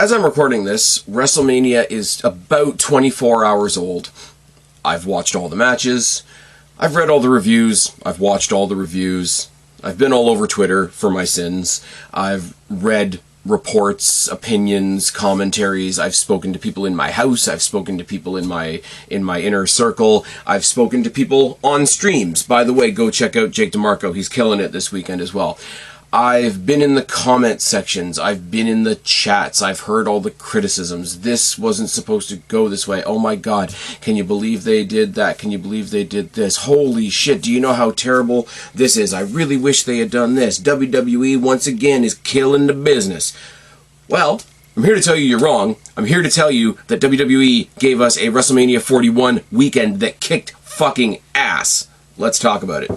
As I'm recording this, WrestleMania is about 24 hours old. I've watched all the matches. I've read all the reviews. I've watched all the reviews. I've been all over Twitter for my sins. I've read reports, opinions, commentaries. I've spoken to people in my house. I've spoken to people in my inner circle. I've spoken to people on streams. By the way, go check out Jake DeMarco. He's killing it this weekend as well. I've been in the comment sections. I've been in the chats. I've heard all the criticisms. This wasn't supposed to go this way. Oh my God. Can you believe they did that? Can you believe they did this? Holy shit. Do you know how terrible this is? I really wish they had done this. WWE, once again, is killing the business. Well, I'm here to tell you you're wrong. I'm here to tell you that WWE gave us a WrestleMania 41 weekend that kicked fucking ass. Let's talk about it.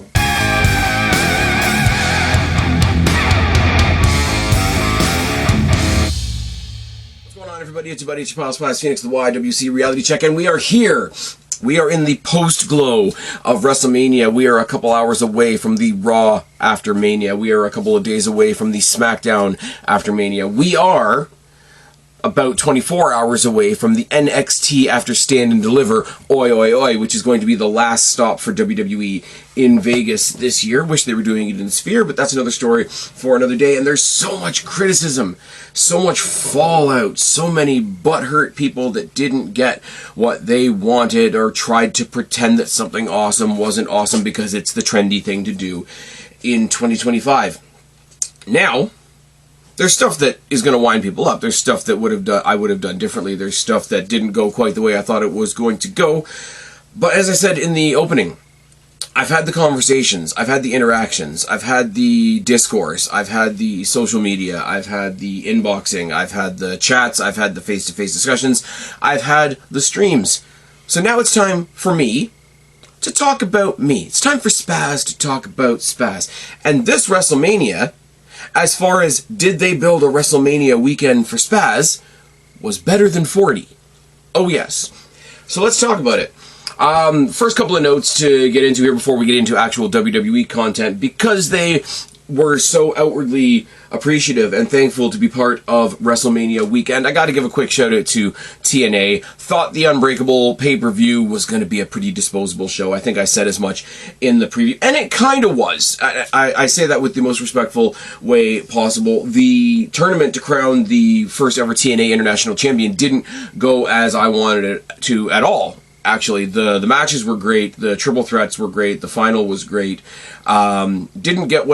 Everybody, it's your buddy, it's your pal, Spaz, Phoenix, the YWC Reality Check, and we are here. We are in the post-glow of WrestleMania. We are a couple hours away from the Raw after Mania. We are a couple of days away from the SmackDown after Mania. We are about 24 hours away from the NXT After Stand and Deliver, Oi Oi Oi, which is going to be the last stop for WWE in Vegas this year. Wish they were doing it in Sphere, but that's another story for another day. And there's so much criticism, so much fallout, so many butthurt people that didn't get what they wanted or tried to pretend that something awesome wasn't awesome because it's the trendy thing to do in 2025. Now, there's stuff that is going to wind people up. There's stuff that I would have done differently. There's stuff that didn't go quite the way I thought it was going to go. But as I said in the opening, I've had the conversations, I've had the interactions, I've had the discourse, I've had the social media, I've had the inboxing, I've had the chats, I've had the face-to-face discussions, I've had the streams. So now it's time for me to talk about me. It's time for Spaz to talk about Spaz. And this WrestleMania, as far as did they build a WrestleMania weekend for Spaz, was better than 40. Oh yes. So let's talk about it. First couple of notes to get into here before we get into actual WWE content, because they were so outwardly appreciative and thankful to be part of WrestleMania weekend. I got to give a quick shout out to TNA. Thought the Unbreakable pay-per-view was going to be a pretty disposable show. I think I said as much in the preview, and it kind of was. I say that with the most respectful way possible. The tournament to crown the first ever TNA International Champion didn't go as I wanted it to at all. Actually, the matches were great, the triple threats were great, the final was great. Didn't get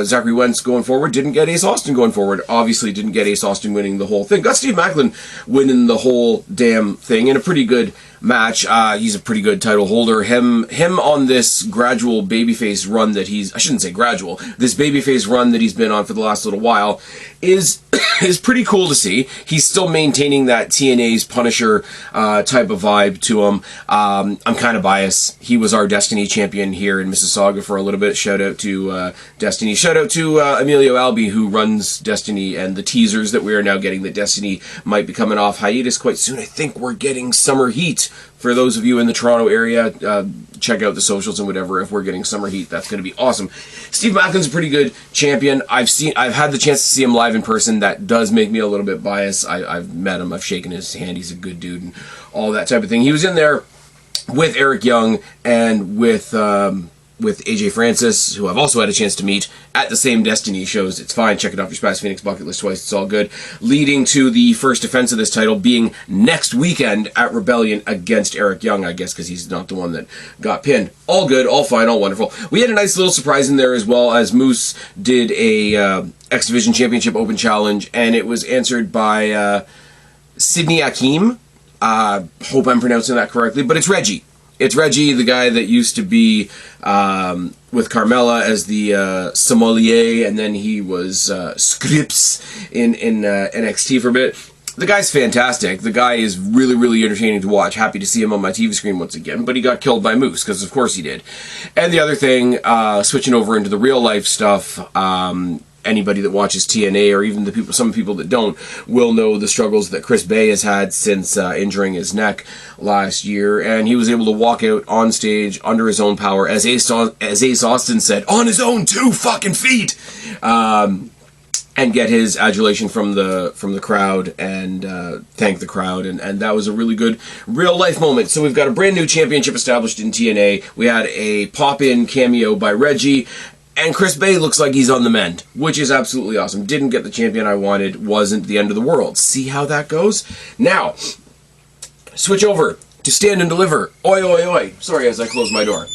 Zachary Wentz going forward, didn't get Ace Austin going forward, obviously didn't get Ace Austin winning the whole thing. Got Steve Maclin winning the whole damn thing in a pretty good match. He's a pretty good title holder. Him on this gradual babyface run that I shouldn't say gradual, this babyface run that he's been on for the last little while is pretty cool to see. He's still maintaining that TNA's Punisher type of vibe to him. I'm kind of biased. He was our Destiny champion here in Mississauga for a little bit. Shout out to Destiny. Shout out to Emilio Albi, who runs Destiny, and the teasers that we are now getting that Destiny might be coming off hiatus quite soon. I think we're getting Summer Heat. For those of you in the Toronto area, check out the socials and whatever. If we're getting Summer Heat, that's going to be awesome. Steve Maclin's a pretty good champion. I've had the chance to see him live in person. That does make me a little bit biased. I've met him. I've shaken his hand. He's a good dude and all that type of thing. He was in there with Eric Young and with AJ Francis, who I've also had a chance to meet at the same Destiny shows. It's fine. Check it off your Spaz Phoenix bucket list twice. It's all good. Leading to the first defense of this title being next weekend at Rebellion against Eric Young, I guess, because he's not the one that got pinned. All good, all fine, all wonderful. We had a nice little surprise in there as well, as Moose did a X Division Championship Open Challenge, and it was answered by Sidney Akeem. Hope I'm pronouncing that correctly, but it's Reggie. It's Reggie, the guy that used to be with Carmella as the sommelier, and then he was Scripps in NXT for a bit. The guy's fantastic. The guy is really, really entertaining to watch. Happy to see him on my TV screen once again, but he got killed by Moose, because of course he did. And the other thing, switching over into the real life stuff, anybody that watches TNA, or even some people that don't, will know the struggles that Chris Bay has had since injuring his neck last year, and he was able to walk out on stage under his own power, as Ace Austin said, on his own 2 fucking feet. and get his adulation from the crowd and thank the crowd, and that was a really good real life moment. So we've got a brand new championship established in TNA. We had a pop-in cameo by Reggie, and Chris Bay looks like he's on the mend, which is absolutely awesome. Didn't get the champion I wanted, wasn't the end of the world. See how that goes? Now, switch over to Stand and Deliver. Oi, oi, oi. Sorry, as I close my door.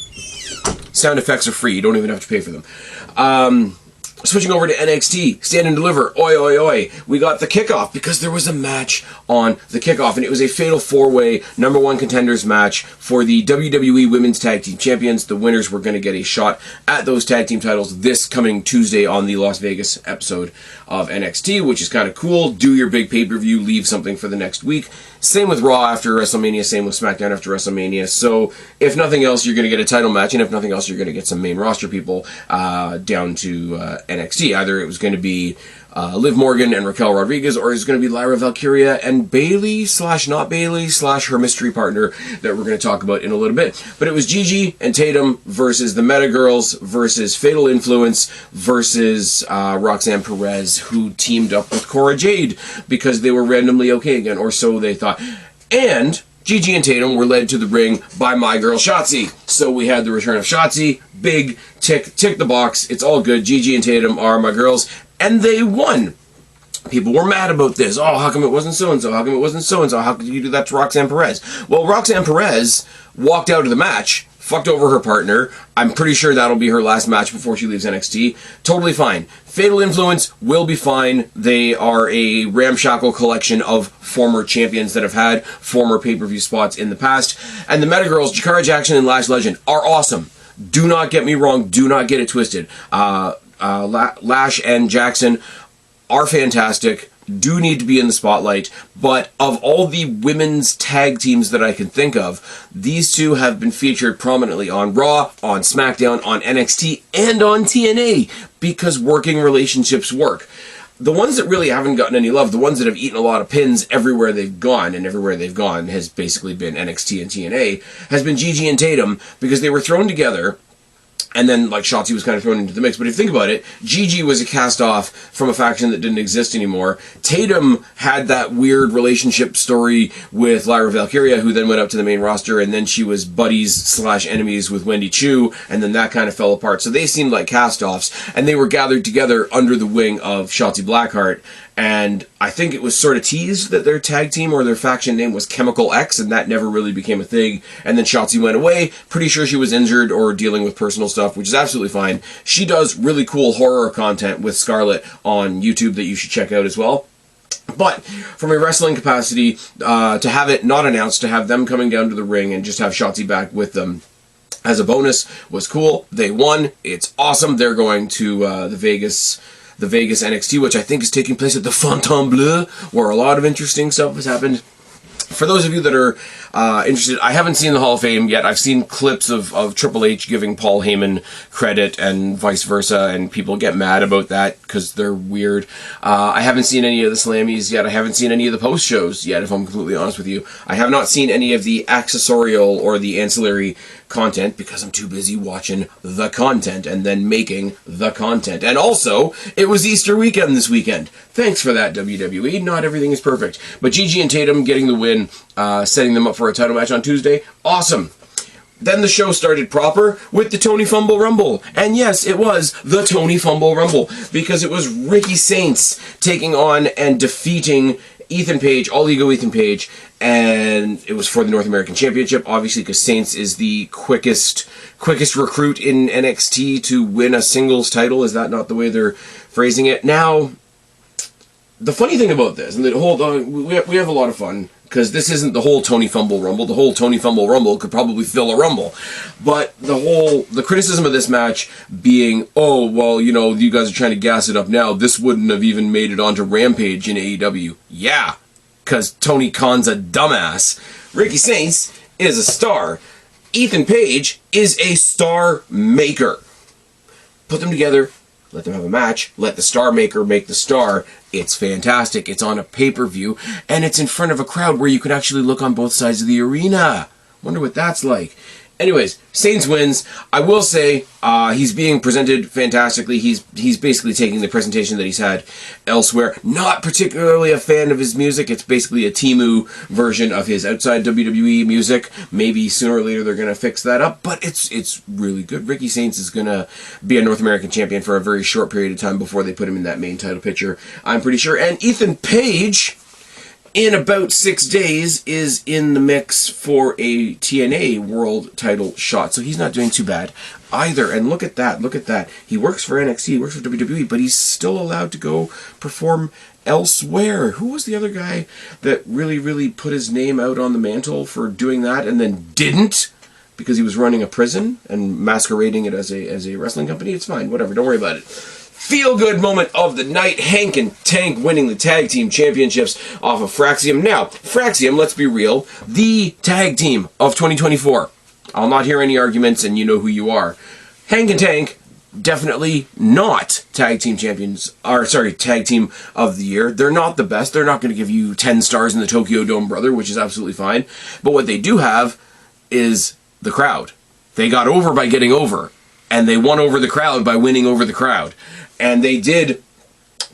Sound effects are free. You don't even have to pay for them. Switching over to NXT, Stand and Deliver, oi, oi, oi. We got the kickoff because there was a match on the kickoff, and it was a fatal four-way #1 contenders match for the WWE Women's Tag Team Champions. The winners were going to get a shot at those tag team titles this coming Tuesday on the Las Vegas episode of NXT, which is kind of cool. Do your big pay-per-view, leave something for the next week. Same with Raw after WrestleMania, same with SmackDown after WrestleMania. So, if nothing else, you're going to get a title match, and if nothing else, you're going to get some main roster people down to NXT. Either it was going to be Liv Morgan and Raquel Rodriguez, or it's going to be Lyra Valkyria and Bayley / not Bayley / her mystery partner that we're going to talk about in a little bit. But it was Gigi and Tatum versus the Meta Girls versus Fatal Influence versus Roxanne Perez, who teamed up with Cora Jade because they were randomly okay again, or so they thought. And Gigi and Tatum were led to the ring by my girl Shotzi. So we had the return of Shotzi. Big tick the box. It's all good. Gigi and Tatum are my girls. And they won. People were mad about this. Oh, how come it wasn't so-and-so? How come it wasn't so-and-so? How could you do that to Roxanne Perez? Well, Roxanne Perez walked out of the match, fucked over her partner. I'm pretty sure that'll be her last match before she leaves NXT. Totally fine. Fatal Influence will be fine. They are a ramshackle collection of former champions that have had former pay-per-view spots in the past. And the Meta Girls, Jakara Jackson and Lash Legend, are awesome. Do not get me wrong. Do not get it twisted. Lash and Jackson are fantastic, do need to be in the spotlight, but of all the women's tag teams that I can think of, these two have been featured prominently on Raw, on SmackDown, on NXT, and on TNA, because working relationships work. The ones that really haven't gotten any love, the ones that have eaten a lot of pins everywhere they've gone, and everywhere they've gone has basically been NXT and TNA, has been Gigi and Tatum, because they were thrown together. And then, like, Shotzi was kind of thrown into the mix. But if you think about it, Gigi was a cast-off from a faction that didn't exist anymore. Tatum had that weird relationship story with Lyra Valkyria, who then went up to the main roster, and then she was buddies / enemies with Wendy Chu, and then that kind of fell apart. So they seemed like cast-offs, and they were gathered together under the wing of Shotzi Blackheart. And I think it was sort of teased that their tag team or their faction name was Chemical X, and that never really became a thing. And then Shotzi went away. Pretty sure she was injured or dealing with personal stuff, which is absolutely fine. She does really cool horror content with Scarlett on YouTube that you should check out as well. But from a wrestling capacity, to have it not announced, to have them coming down to the ring and just have Shotzi back with them as a bonus was cool. They won. It's awesome. They're going to the Vegas NXT, which I think is taking place at the Fontainebleau, where a lot of interesting stuff has happened. For those of you that are interested, I haven't seen the Hall of Fame yet. I've seen clips of Triple H giving Paul Heyman credit and vice versa, and people get mad about that because they're weird. I haven't seen any of the Slammies yet. I haven't seen any of the post shows yet, if I'm completely honest with you. I have not seen any of the accessorial or the ancillary content because I'm too busy watching the content and then making the content. And also, it was Easter weekend this weekend. Thanks for that, WWE. Not everything is perfect. But Gigi and Tatum getting the win, setting them up for a title match on Tuesday. Awesome. Then the show started proper with the Tony Fumble Rumble. And yes, it was the Tony Fumble Rumble because it was Ricky Saints taking on and defeating Ethan Page, All Ego Ethan Page, and it was for the North American Championship, obviously, because Saints is the quickest recruit in NXT to win a singles title. Is that not the way they're phrasing it? Now, the funny thing about this, and the whole we have a lot of fun, because this isn't the whole Tony Fumble Rumble. The whole Tony Fumble Rumble could probably fill a Rumble. But the criticism of this match being, oh, well, you know, you guys are trying to gas it up now. This wouldn't have even made it onto Rampage in AEW. Yeah, because Tony Khan's a dumbass. Ricky Saints is a star. Ethan Page is a star maker. Put them together. Let them have a match. Let the star maker make the star. It's fantastic. It's on a pay-per-view, and it's in front of a crowd where you can actually look on both sides of the arena. Wonder what that's like. Anyways, Saints wins. I will say he's being presented fantastically. He's basically taking the presentation that he's had elsewhere. Not particularly a fan of his music. It's basically a Temu version of his outside WWE music. Maybe sooner or later they're going to fix that up, but it's really good. Ricky Saints is going to be a North American champion for a very short period of time before they put him in that main title picture, I'm pretty sure. And Ethan Page, in about 6 days, is in the mix for a TNA world title shot. So he's not doing too bad either. And look at that. Look at that. He works for NXT, he works for WWE, but he's still allowed to go perform elsewhere. Who was the other guy that really put his name out on the mantle for doing that and then didn't? Because he was running a prison and masquerading it as a wrestling company? It's fine. Whatever. Don't worry about it. Feel-good moment of the night, Hank and Tank winning the tag team championships off of Fraxium. Now, Fraxium, let's be real, the tag team of 2024. I'll not hear any arguments, and you know who you are. Hank and Tank, definitely not tag team champions, tag team of the year. They're not the best. They're not going to give you 10 stars in the Tokyo Dome, brother, which is absolutely fine. But what they do have is the crowd. They got over by getting over, and they won over the crowd by winning over the crowd. And they did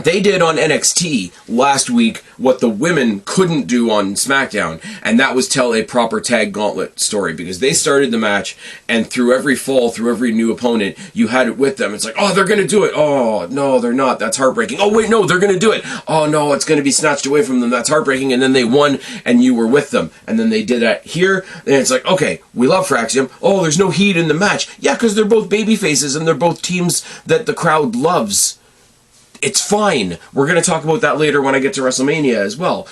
on NXT last week what the women couldn't do on SmackDown, and that was tell a proper tag gauntlet story, because they started the match, and through every fall, through every new opponent, you had it with them. It's like, oh, they're going to do it. Oh, no, they're not. That's heartbreaking. Oh, wait, no, they're going to do it. Oh, no, it's going to be snatched away from them. That's heartbreaking. And then they won, and you were with them. And then they did that here, and it's like, okay, we love Fraxium. Oh, there's no heat in the match. Yeah, because they're both baby faces, and they're both teams that the crowd loves. It's fine. We're going to talk about that later when I get to WrestleMania as well.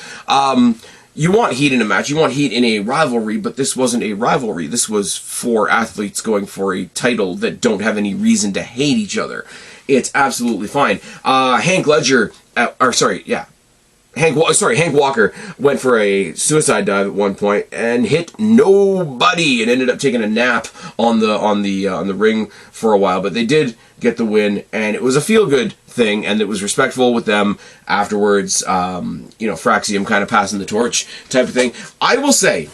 You want heat in a match. You want heat in a rivalry, but this wasn't a rivalry. This was 4 athletes going for a title that don't have any reason to hate each other. It's absolutely fine. Hank Walker went for a suicide dive at one point and hit nobody and ended up taking a nap on the ring for a while. But they did get the win, and it was a feel-good thing, and it was respectful with them afterwards. Fraxium kind of passing the torch type of thing. I will say,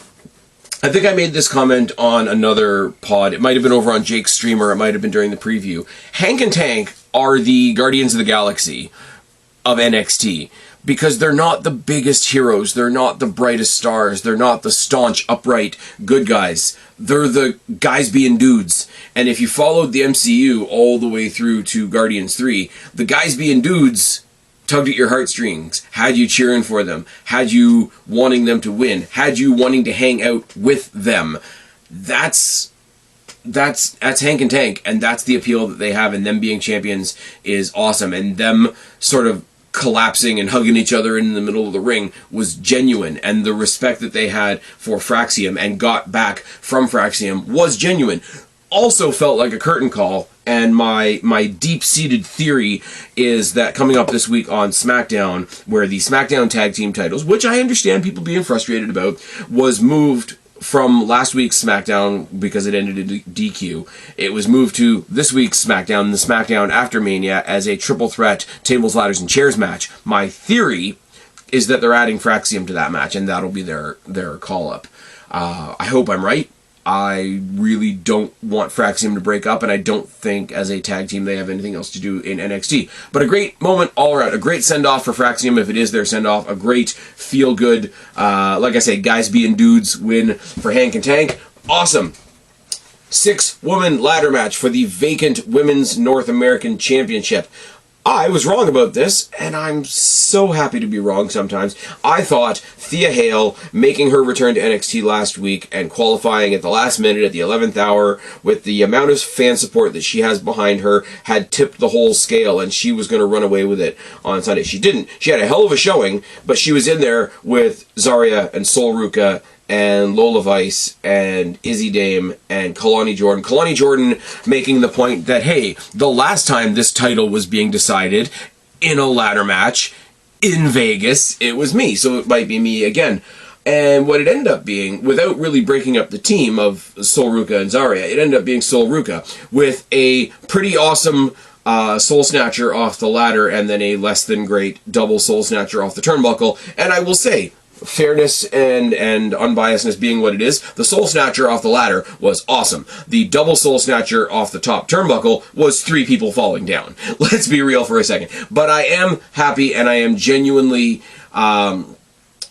I think I made this comment on another pod. It might have been over on Jake's stream, or it might have been during the preview. Hank and Tank are the Guardians of the Galaxy of NXT, because they're not the biggest heroes, they're not the brightest stars, they're not the staunch, upright, good guys. They're the guys being dudes. And if you followed the MCU all the way through to Guardians 3, the guys being dudes tugged at your heartstrings, had you cheering for them, had you wanting them to win, had you wanting to hang out with them. That's Hank and Tank, and that's the appeal that they have, and them being champions is awesome. And them sort of collapsing and hugging each other in the middle of the ring was genuine, and the respect that they had for Fraxium and got back from Fraxium was genuine. Also felt like a curtain call, and my deep-seated theory is that coming up this week on SmackDown, where the SmackDown Tag Team titles, which I understand people being frustrated about, was moved from last week's SmackDown because it ended in DQ. It was moved to this week's SmackDown, the SmackDown after Mania, as a triple threat tables, ladders, and chairs match. My theory is that they're adding Fraxium to that match, and that'll be their call-up. I hope I'm right. I really don't want Fraxium to break up, and I don't think as a tag team they have anything else to do in NXT. But a great moment all around. A great send-off for Fraxium, if it is their send-off. A great feel-good, like I say, guys being dudes win for Hank and Tank. Awesome. 6-woman ladder match for the vacant Women's North American Championship. I was wrong about this, and I'm so happy to be wrong sometimes. I thought Thea Hale making her return to NXT last week and qualifying at the last minute at the 11th hour with the amount of fan support that she has behind her had tipped the whole scale, and she was going to run away with it on Sunday. She didn't. She had a hell of a showing, but she was in there with Zarya and Sol Ruka and Lola Vice and Izzy Dame and Kalani Jordan. Kalani Jordan making the point that, hey, the last time this title was being decided in a ladder match in Vegas, it was me, so it might be me again. And what it ended up being, without really breaking up the team of Sol Ruka and Zarya, it ended up being Sol Ruka with a pretty awesome Soul Snatcher off the ladder and then a less than great double Soul Snatcher off the turnbuckle. And I will say, fairness and unbiasedness being what it is, the Soul Snatcher off the ladder was awesome. The double Soul Snatcher off the top turnbuckle was 3 people falling down. Let's be real for a second. But I am happy, and I am genuinely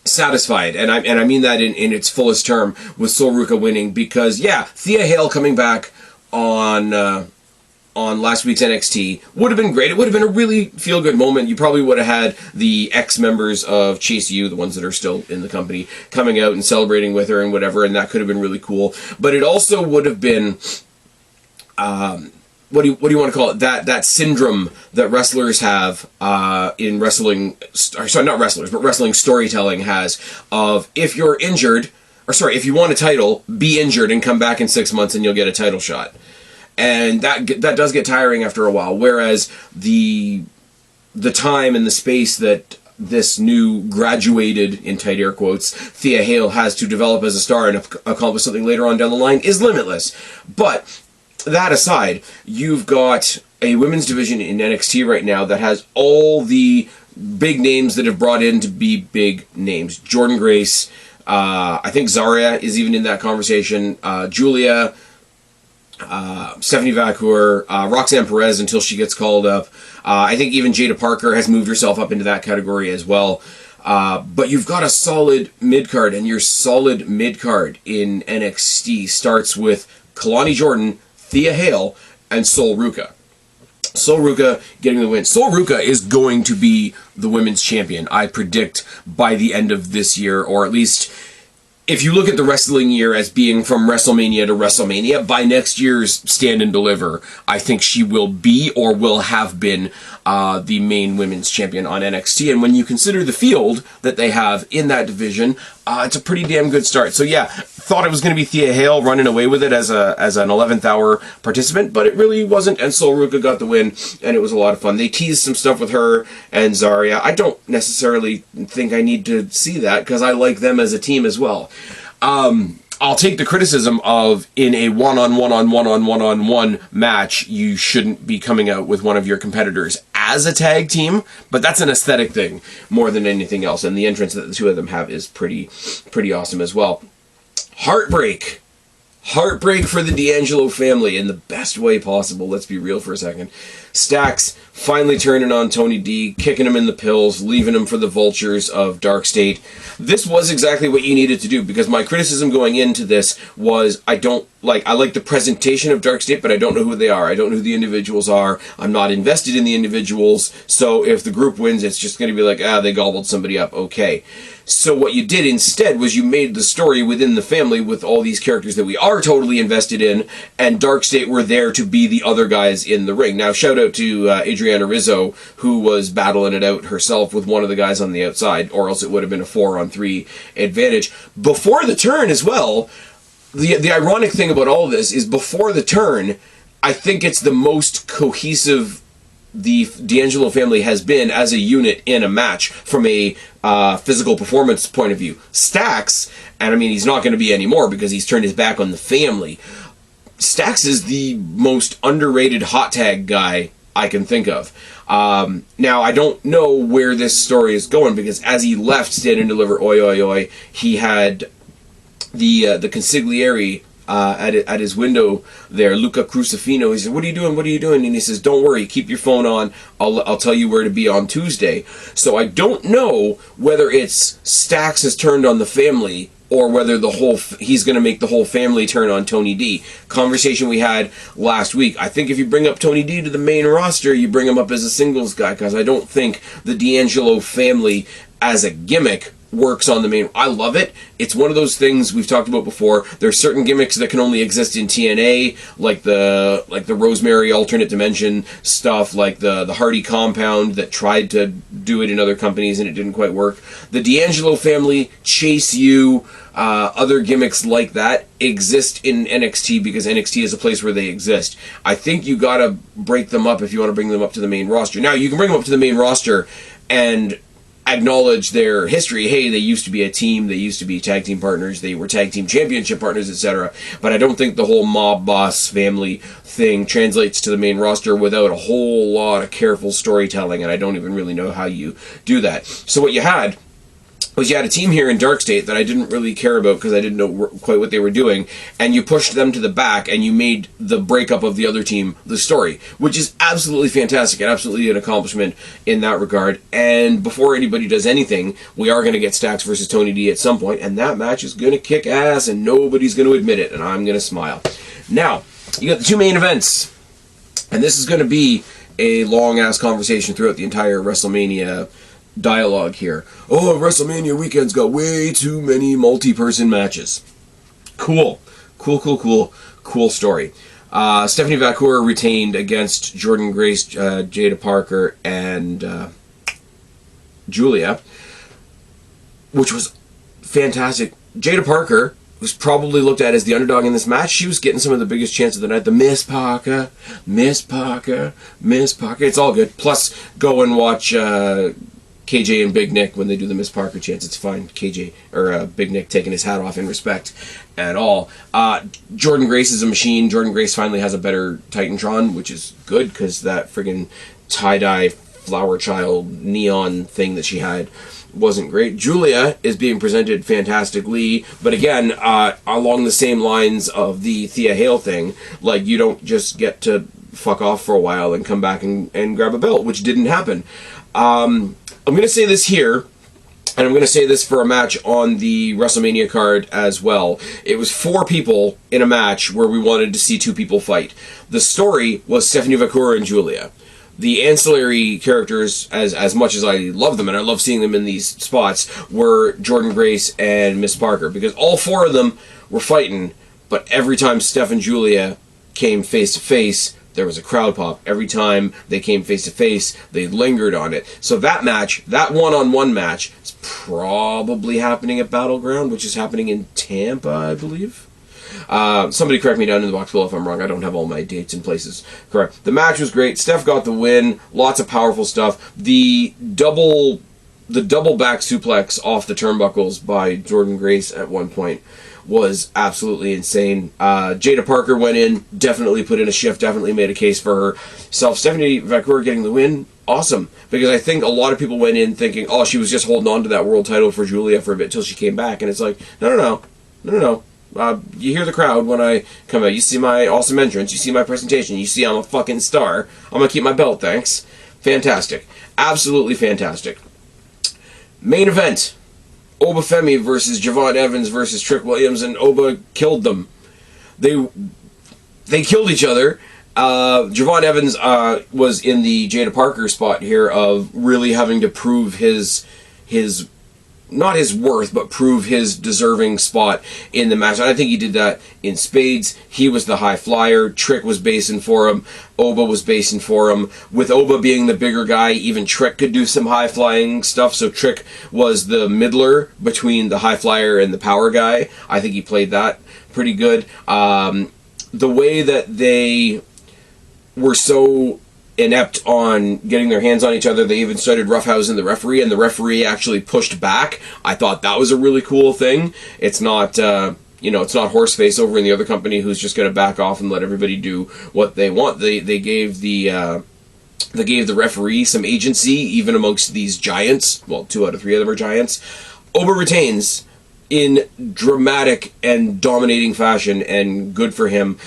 satisfied, and I mean that in its fullest term, with Sol Ruca winning, because yeah, Thea Hale coming back on last week's NXT would have been great. It would have been a really feel-good moment. You probably would have had the ex-members of Chase U, the ones that are still in the company, coming out and celebrating with her and whatever, and that could have been really cool. But it also would have been, what do you want to call it? That syndrome that wrestlers have in wrestling, sorry, not wrestlers, but wrestling storytelling has, of if you're injured, or sorry, if you want a title, be injured and come back in 6 months and you'll get a title shot. And that does get tiring after a while, whereas the time and the space that this new graduated, in tight air quotes, Thea Hale has to develop as a star and accomplish something later on down the line is limitless. But that aside, you've got a women's division in NXT right now that has all the big names that have brought in to be big names. Jordynne Grace, I think Zarya is even in that conversation, Julia, Stephanie Vacour, Roxanne Perez until she gets called up. I think even Jada Parker has moved herself up into that category as well. But you've got a solid mid-card, and your solid mid-card in NXT starts with Kalani Jordan, Thea Hale, and Sol Ruca. Sol Ruca getting the win. Sol Ruca is going to be the women's champion, I predict, by the end of this year, or at least if you look at the wrestling year as being from WrestleMania to WrestleMania, by next year's Stand and Deliver, I think she will be or will have been the main women's champion on NXT. And when you consider the field that they have in that division, it's a pretty damn good start. So yeah, thought it was going to be Thea Hale running away with it as an 11th hour participant, but it really wasn't, and Sol Ruca got the win, and it was a lot of fun. They teased some stuff with her and Zarya. I don't necessarily think I need to see that, because I like them as a team as well. I'll take the criticism of, in a one-on-one match, you shouldn't be coming out with one of your competitors as a tag team, but that's an aesthetic thing more than anything else, and the entrance that the two of them have is pretty awesome as well. Heartbreak for the D'Angelo family in the best way possible. Let's be real for a second. Stacks finally turning on Tony D, kicking him in the pills, leaving him for the vultures of Dark State. This was exactly what you needed to do, because my criticism going into this was I like the presentation of Dark State, but I don't know who they are. I don't know who the individuals are. I'm not invested in the individuals. So if the group wins, it's just going to be like, they gobbled somebody up. Okay. So what you did instead was you made the story within the family with all these characters that we are totally invested in, and Dark State were there to be the other guys in the ring. Now, shout out to Adriana Rizzo, who was battling it out herself with one of the guys on the outside, or else it would have been a 4-on-3 advantage. Before the turn as well, the ironic thing about all this is before the turn, I think it's the most cohesive the D'Angelo family has been as a unit in a match from a physical performance point of view. Stacks, and I mean he's not going to be anymore because he's turned his back on the family. Stacks is the most underrated hot tag guy I can think of. Now, I don't know where this story is going, because as he left Stand and Deliver Oi Oi Oi, he had the consigliere at his window there, Luca Crucifino. He said, what are you doing? What are you doing? And he says, don't worry, keep your phone on. I'll tell you where to be on Tuesday. So I don't know whether it's Stacks has turned on the family, or whether he's going to make the whole family turn on Tony D. Conversation we had last week. I think if you bring up Tony D to the main roster, you bring him up as a singles guy, because I don't think the D'Angelo family as a gimmick works on the main. I love it. It's one of those things we've talked about before. There's certain gimmicks that can only exist in TNA, like the Rosemary alternate dimension stuff, like the Hardy compound that tried to do it in other companies and it didn't quite work. The D'Angelo family, Chase U, other gimmicks like that exist in NXT because NXT is a place where they exist. I think you gotta break them up if you want to bring them up to the main roster. Now, you can bring them up to the main roster and acknowledge their history. Hey, they used to be a team, they used to be tag team partners, they were tag team championship partners, etc. But I don't think the whole mob boss family thing translates to the main roster without a whole lot of careful storytelling, and I don't even really know how you do that. So what you had was you had a team here in Dark State that I didn't really care about because I didn't know quite what they were doing, and you pushed them to the back and you made the breakup of the other team the story, which is absolutely fantastic and absolutely an accomplishment in that regard. And before anybody does anything, we are going to get Stax versus Tony D at some point, and that match is going to kick ass and nobody's going to admit it, and I'm going to smile. Now, you got the two main events, and this is going to be a long-ass conversation throughout the entire WrestleMania dialogue here. Oh, WrestleMania weekend's got way too many multi-person matches. Cool story. Stephanie Vacour retained against Jordynne Grace, Jada Parker, and Julia, which was fantastic. Jada Parker was probably looked at as the underdog in this match. She was getting some of the biggest chances of the night. The Miss Parker. It's all good. Plus, go and watch KJ and Big Nick when they do the Miss Parker chants. It's fine. KJ or Big Nick taking his hat off in respect and all. Jordynne Grace is a machine. Jordynne Grace finally has a better Titantron, which is good because that friggin' tie-dye flower child neon thing that she had wasn't great. Julia is being presented fantastically, but again, along the same lines of the Thea Hale thing, like you don't just get to fuck off for a while and come back and grab a belt, which didn't happen. I'm going to say this here, and I'm going to say this for a match on the WrestleMania card as well. It was 4 people in a match where we wanted to see 2 people fight. The story was Stephanie Vacour and Julia. The ancillary characters, as much as I love them, and I love seeing them in these spots, were Jordynne Grace and Miss Parker, because all 4 of them were fighting, but every time Steph and Julia came face to face, there was a crowd pop. Every time they came face to face, they lingered on it. So that match, that one-on-one match, is probably happening at Battleground, which is happening in Tampa, I believe. Somebody correct me down in the box below if I'm wrong. I don't have all my dates and places correct. The match was great. Steph got the win. Lots of powerful stuff. The double back suplex off the turnbuckles by Jordynne Grace at one point was absolutely insane. Jada Parker went in, definitely put in a shift, definitely made a case for herself. Stephanie Vacour getting the win, awesome. Because I think a lot of people went in thinking, oh, she was just holding on to that world title for Julia for a bit till she came back. And it's like, no. You hear the crowd when I come out. You see my awesome entrance. You see my presentation. You see I'm a fucking star. I'm going to keep my belt, thanks. Fantastic. Absolutely fantastic. Main event. Oba Femi versus Javon Evans versus Trick Williams, and Oba killed them. They killed each other. Javon Evans was in the Jada Parker spot here of really having to prove his not his worth, but prove his deserving spot in the match. And I think he did that in spades. He was the high flyer. Trick was basing for him. Oba was basing for him. With Oba being the bigger guy, even Trick could do some high flying stuff. So Trick was the middler between the high flyer and the power guy. I think he played that pretty good. The way that they were so inept on getting their hands on each other, they even started roughhousing the referee, and the referee actually pushed back. I thought that was a really cool thing. It's not it's not Horseface over in the other company who's just going to back off and let everybody do what they want. They gave the referee some agency, even amongst these giants. Well, 2 out of 3 of them are giants. Oba retains in dramatic and dominating fashion, and good for him.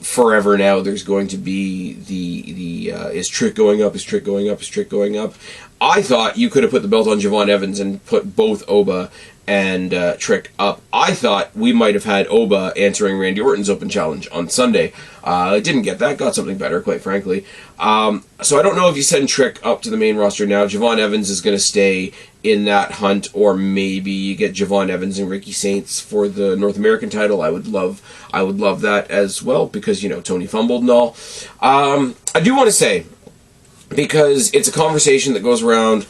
Forever now, there's going to be the is Trick going up? Is Trick going up? Is Trick going up? I thought you could have put the belt on Javon Evans and put both Oba and Trick up. I thought we might have had Oba answering Randy Orton's open challenge on Sunday. I didn't get that. Got something better, quite frankly. So I don't know if you send Trick up to the main roster now. Javon Evans is going to stay in that hunt, or maybe you get Javon Evans and Ricky Saints for the North American title. I would love that as well, because Tony fumbled and all. I do want to say, because it's a conversation that goes around,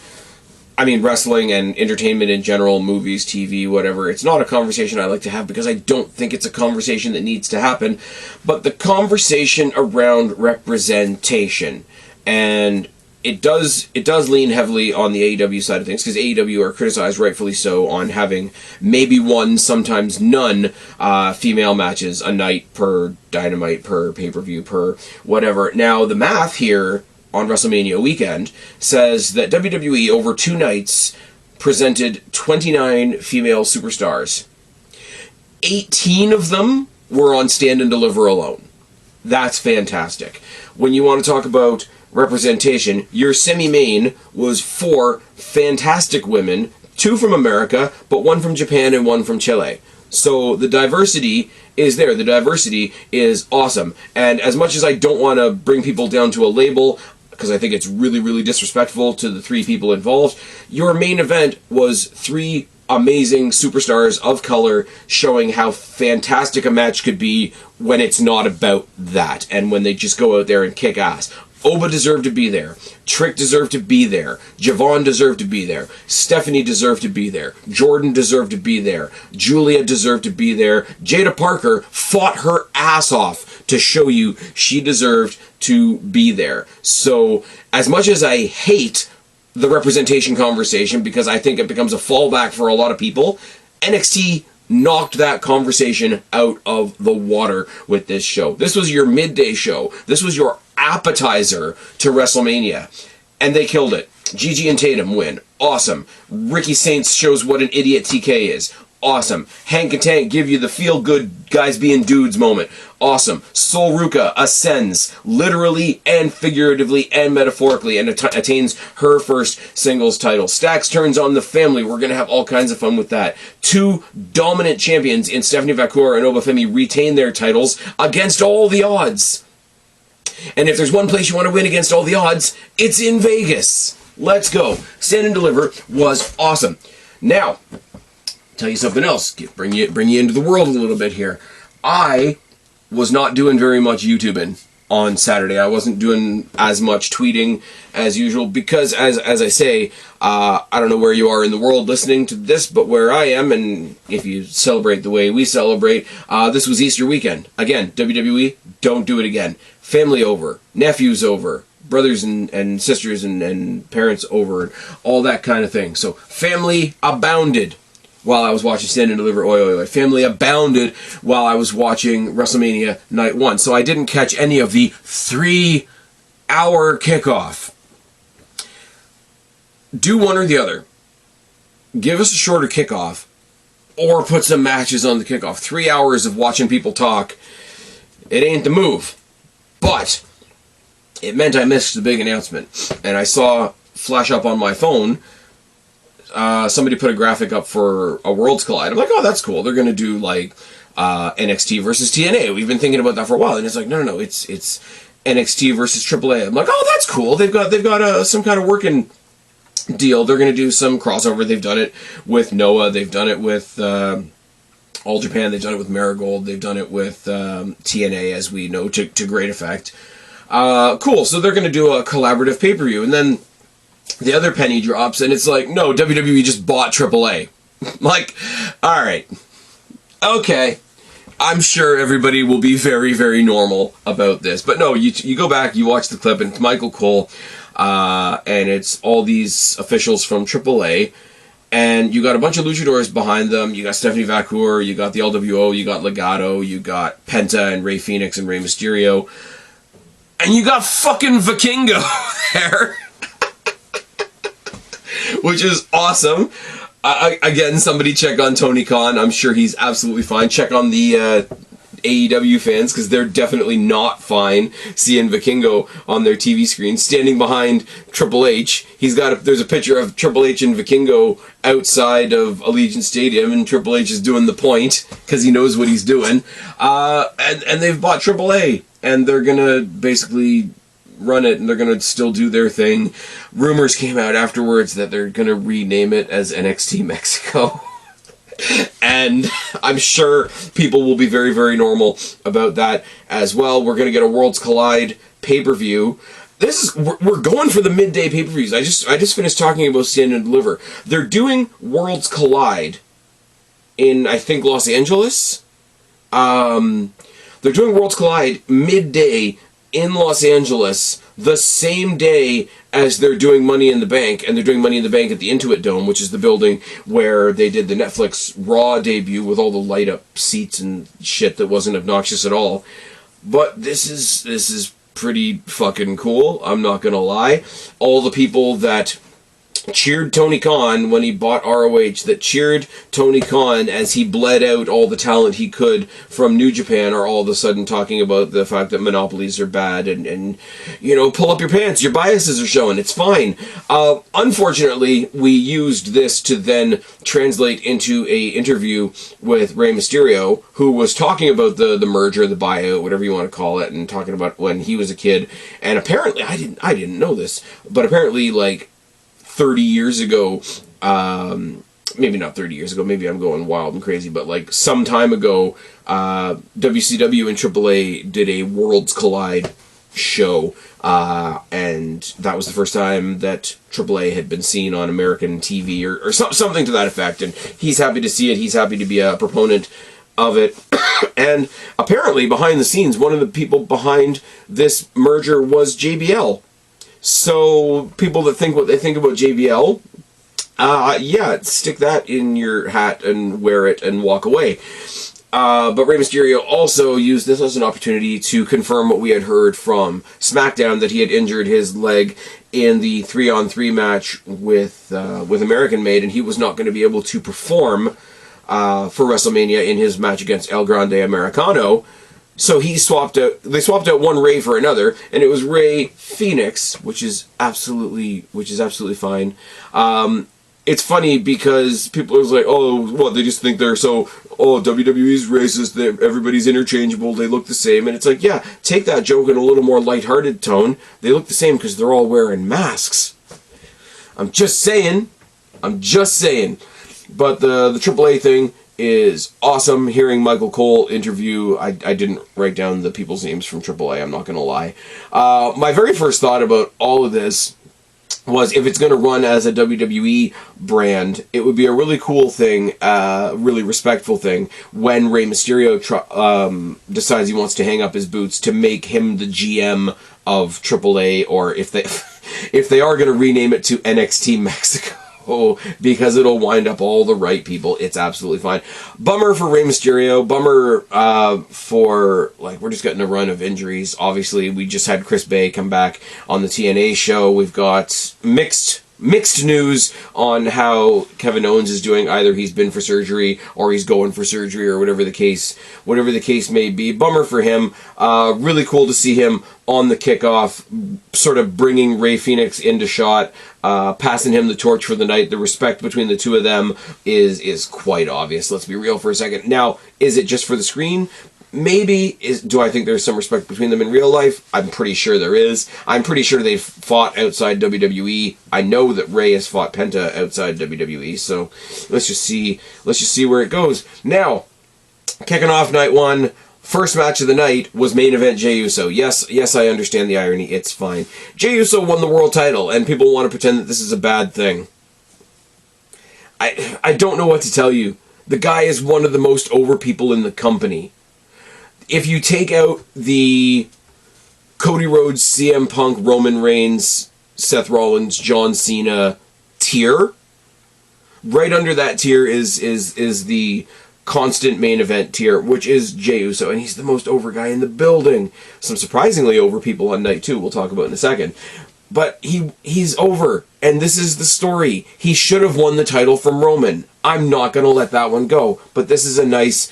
wrestling and entertainment in general, movies, TV, whatever. It's not a conversation I like to have because I don't think it's a conversation that needs to happen. But the conversation around representation, and it does lean heavily on the AEW side of things, because AEW are criticized, rightfully so, on having maybe 1, sometimes none, female matches a night per Dynamite, per pay-per-view, per whatever. Now, the math here on WrestleMania weekend says that WWE over 2 nights presented 29 female superstars. 18 of them were on Stand and Deliver alone. That's fantastic. When you want to talk about representation, your semi-main was 4 fantastic women, 2 from America, but 1 from Japan and 1 from Chile. So the diversity is there. The diversity is awesome. And as much as I don't want to bring people down to a label, because I think it's really, really disrespectful to the 3 people involved, your main event was 3 amazing superstars of color showing how fantastic a match could be when it's not about that and when they just go out there and kick ass. Oba deserved to be there. Trick deserved to be there. Javon deserved to be there. Stephanie deserved to be there. Jordan deserved to be there. Julia deserved to be there. Jada Parker fought her ass off to show you she deserved to be there. So, as much as I hate the representation conversation, because I think it becomes a fallback for a lot of people, NXT knocked that conversation out of the water with this show. This was your midday show. This was your appetizer to WrestleMania. And they killed it. Gigi and Tatum win. Awesome. Ricky Saints shows what an idiot TK is. Awesome. Hank and Tank give you the feel-good guys being dudes moment. Awesome. Sol Ruka ascends, literally and figuratively and metaphorically, and attains her first singles title. Stax turns on the family. We're going to have all kinds of fun with that. 2 dominant champions in Stephanie Vacour and Obafemi retain their titles against all the odds. And if there's one place you want to win against all the odds, it's in Vegas. Let's go. Stand and Deliver was awesome. Now, tell you something else. Bring you into the world a little bit here. I was not doing very much YouTubing on Saturday. I wasn't doing as much tweeting as usual because, as I say, I don't know where you are in the world listening to this, but where I am, and if you celebrate the way we celebrate, this was Easter weekend. Again, WWE, don't do it again. Family over, nephews over, brothers and sisters and parents over, and all that kind of thing. So family abounded while I was watching Stand and Deliver. Oi, oi, oi. Family abounded while I was watching WrestleMania Night 1. So I didn't catch any of the 3-hour kickoff. Do one or the other. Give us a shorter kickoff or put some matches on the kickoff. 3 hours of watching people talk, it ain't the move. But it meant I missed the big announcement. And I saw flash up on my phone, somebody put a graphic up for a Worlds Collide. I'm like, oh, that's cool. They're going to do like NXT versus TNA. We've been thinking about that for a while. And it's like, no, it's NXT versus AAA. I'm like, oh, that's cool. They've got some kind of working deal. They're going to do some crossover. They've done it with Noah. They've done it with All Japan. They've done it with Marigold. They've done it with TNA, as we know, to great effect. Cool. So they're going to do a collaborative pay-per-view. And then the other penny drops, and it's like, no, WWE just bought AAA. Like, all right. Okay. I'm sure everybody will be very, very normal about this. But no, you go back, you watch the clip, and it's Michael Cole, and it's all these officials from AAA, and you got a bunch of luchadors behind them. You got Stephanie Vacour, you got the LWO, you got Legado, you got Penta and Rey Fenix and Rey Mysterio, and you got fucking Vikingo there. Which is awesome. Again, somebody check on Tony Khan. I'm sure he's absolutely fine. Check on the AEW fans, because they're definitely not fine seeing Vikingo on their TV screen standing behind Triple H. There's a picture of Triple H and Vikingo outside of Allegiant Stadium, and Triple H is doing the point because he knows what he's doing. And they've bought AAA, and they're gonna basically run it, and they're gonna still do their thing. Rumors came out afterwards that they're gonna rename it as NXT Mexico. And I'm sure people will be very, very normal about that as well. We're gonna get a Worlds Collide pay-per-view. We're going for the midday pay-per-views. I just finished talking about Stand and Deliver. They're doing Worlds Collide in, I think, Los Angeles. They're doing Worlds Collide midday in Los Angeles the same day as they're doing Money in the Bank, and they're doing Money in the Bank at the Intuit Dome, which is the building where they did the Netflix Raw debut with all the light-up seats and shit that wasn't obnoxious at all. But this is pretty fucking cool, I'm not gonna lie. All the people that cheered Tony Khan when he bought ROH, that cheered Tony Khan as he bled out all the talent he could from New Japan, are all of a sudden talking about the fact that monopolies are bad and you know, pull up your pants, your biases are showing, it's fine. Unfortunately, we used this to then translate into a interview with Rey Mysterio, who was talking about the merger, the buyout, whatever you want to call it, and talking about when he was a kid. And apparently, I didn't know this, but apparently, like, 30 years ago, maybe not 30 years ago, maybe I'm going wild and crazy, but like some time ago, WCW and AAA did a Worlds Collide show, and that was the first time that AAA had been seen on American TV, or something to that effect, and he's happy to see it, he's happy to be a proponent of it. And apparently, behind the scenes, one of the people behind this merger was JBL. So, people that think what they think about JBL, yeah, stick that in your hat and wear it and walk away. But Rey Mysterio also used this as an opportunity to confirm what we had heard from SmackDown, that he had injured his leg in the 3-on-3 match with American Made, and he was not going to be able to perform for WrestleMania in his match against El Grande Americano. So they swapped out one Ray for another, and it was Ray Phoenix, which is absolutely fine. It's funny because people are like, oh, what, they just think they're so, oh, WWE's racist, everybody's interchangeable, they look the same. And it's like, yeah, take that joke in a little more lighthearted tone. They look the same because they're all wearing masks. I'm just saying. But the AAA thing is awesome. Hearing Michael Cole interview, I didn't write down the people's names from AAA, I'm not going to lie. My very first thought about all of this was, if it's going to run as a WWE brand, it would be a really cool thing, really respectful thing, when Rey Mysterio decides he wants to hang up his boots, to make him the GM of AAA, or if they are going to rename it to NXT Mexico. Oh, because it'll wind up all the right people. It's absolutely fine. Bummer for Rey Mysterio. Bummer for, like, we're just getting a run of injuries. Obviously, we just had Chris Bay come back on the TNA show. We've got mixed news on how Kevin Owens is doing. Either he's been for surgery or he's going for surgery, or whatever the case may be. Bummer for him. Really cool to see him on the kickoff, sort of bringing Ray Phoenix into shot, passing him the torch for the night. The respect between the two of them is quite obvious. Let's be real for a second. Now, is it just for the screen? Maybe. Do I think there's some respect between them in real life? I'm pretty sure there is. I'm pretty sure they've fought outside WWE. I know that Ray has fought Penta outside WWE, so let's just see where it goes. Now, kicking off night one, first match of the night was main event Jey Uso. Yes, I understand the irony. It's fine. Jey Uso won the world title, and people want to pretend that this is a bad thing. I don't know what to tell you. The guy is one of the most over people in the company. If you take out the Cody Rhodes, CM Punk, Roman Reigns, Seth Rollins, John Cena tier, right under that tier is the constant main event tier, which is Jey Uso, and he's the most over guy in the building. Some surprisingly over people on night two, we'll talk about in a second. But he's over, and this is the story. He should have won the title from Roman. I'm not going to let that one go. But this is a nice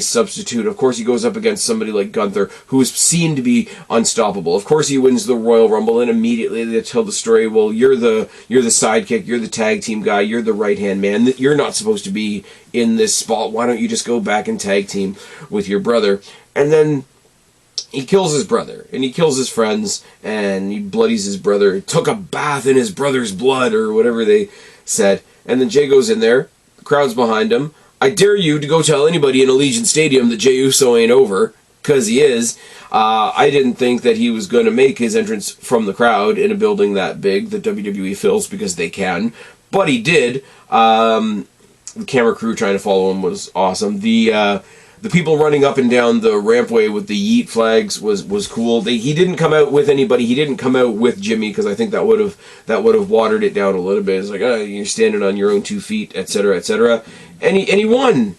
substitute. Of course, he goes up against somebody like Gunther, who is seen to be unstoppable. Of course, he wins the Royal Rumble, and immediately they tell the story, well, you're the sidekick, you're the tag team guy, you're the right-hand man. You're not supposed to be in this spot. Why don't you just go back and tag team with your brother? And then he kills his brother, and he kills his friends, and he bloodies his brother. Took a bath in his brother's blood, or whatever they said. And then Jey goes in there, the crowd's behind him. I dare you to go tell anybody in Allegiant Stadium that Jey Uso ain't over, because he is. I didn't think that he was going to make his entrance from the crowd in a building that big that WWE fills because they can, but he did. The camera crew trying to follow him was awesome. The people running up and down the rampway with the yeet flags was cool. He didn't come out with anybody. He didn't come out with Jimmy, because I think that would have watered it down a little bit. It's like, you're standing on your own 2 feet, etc., etc. And he won.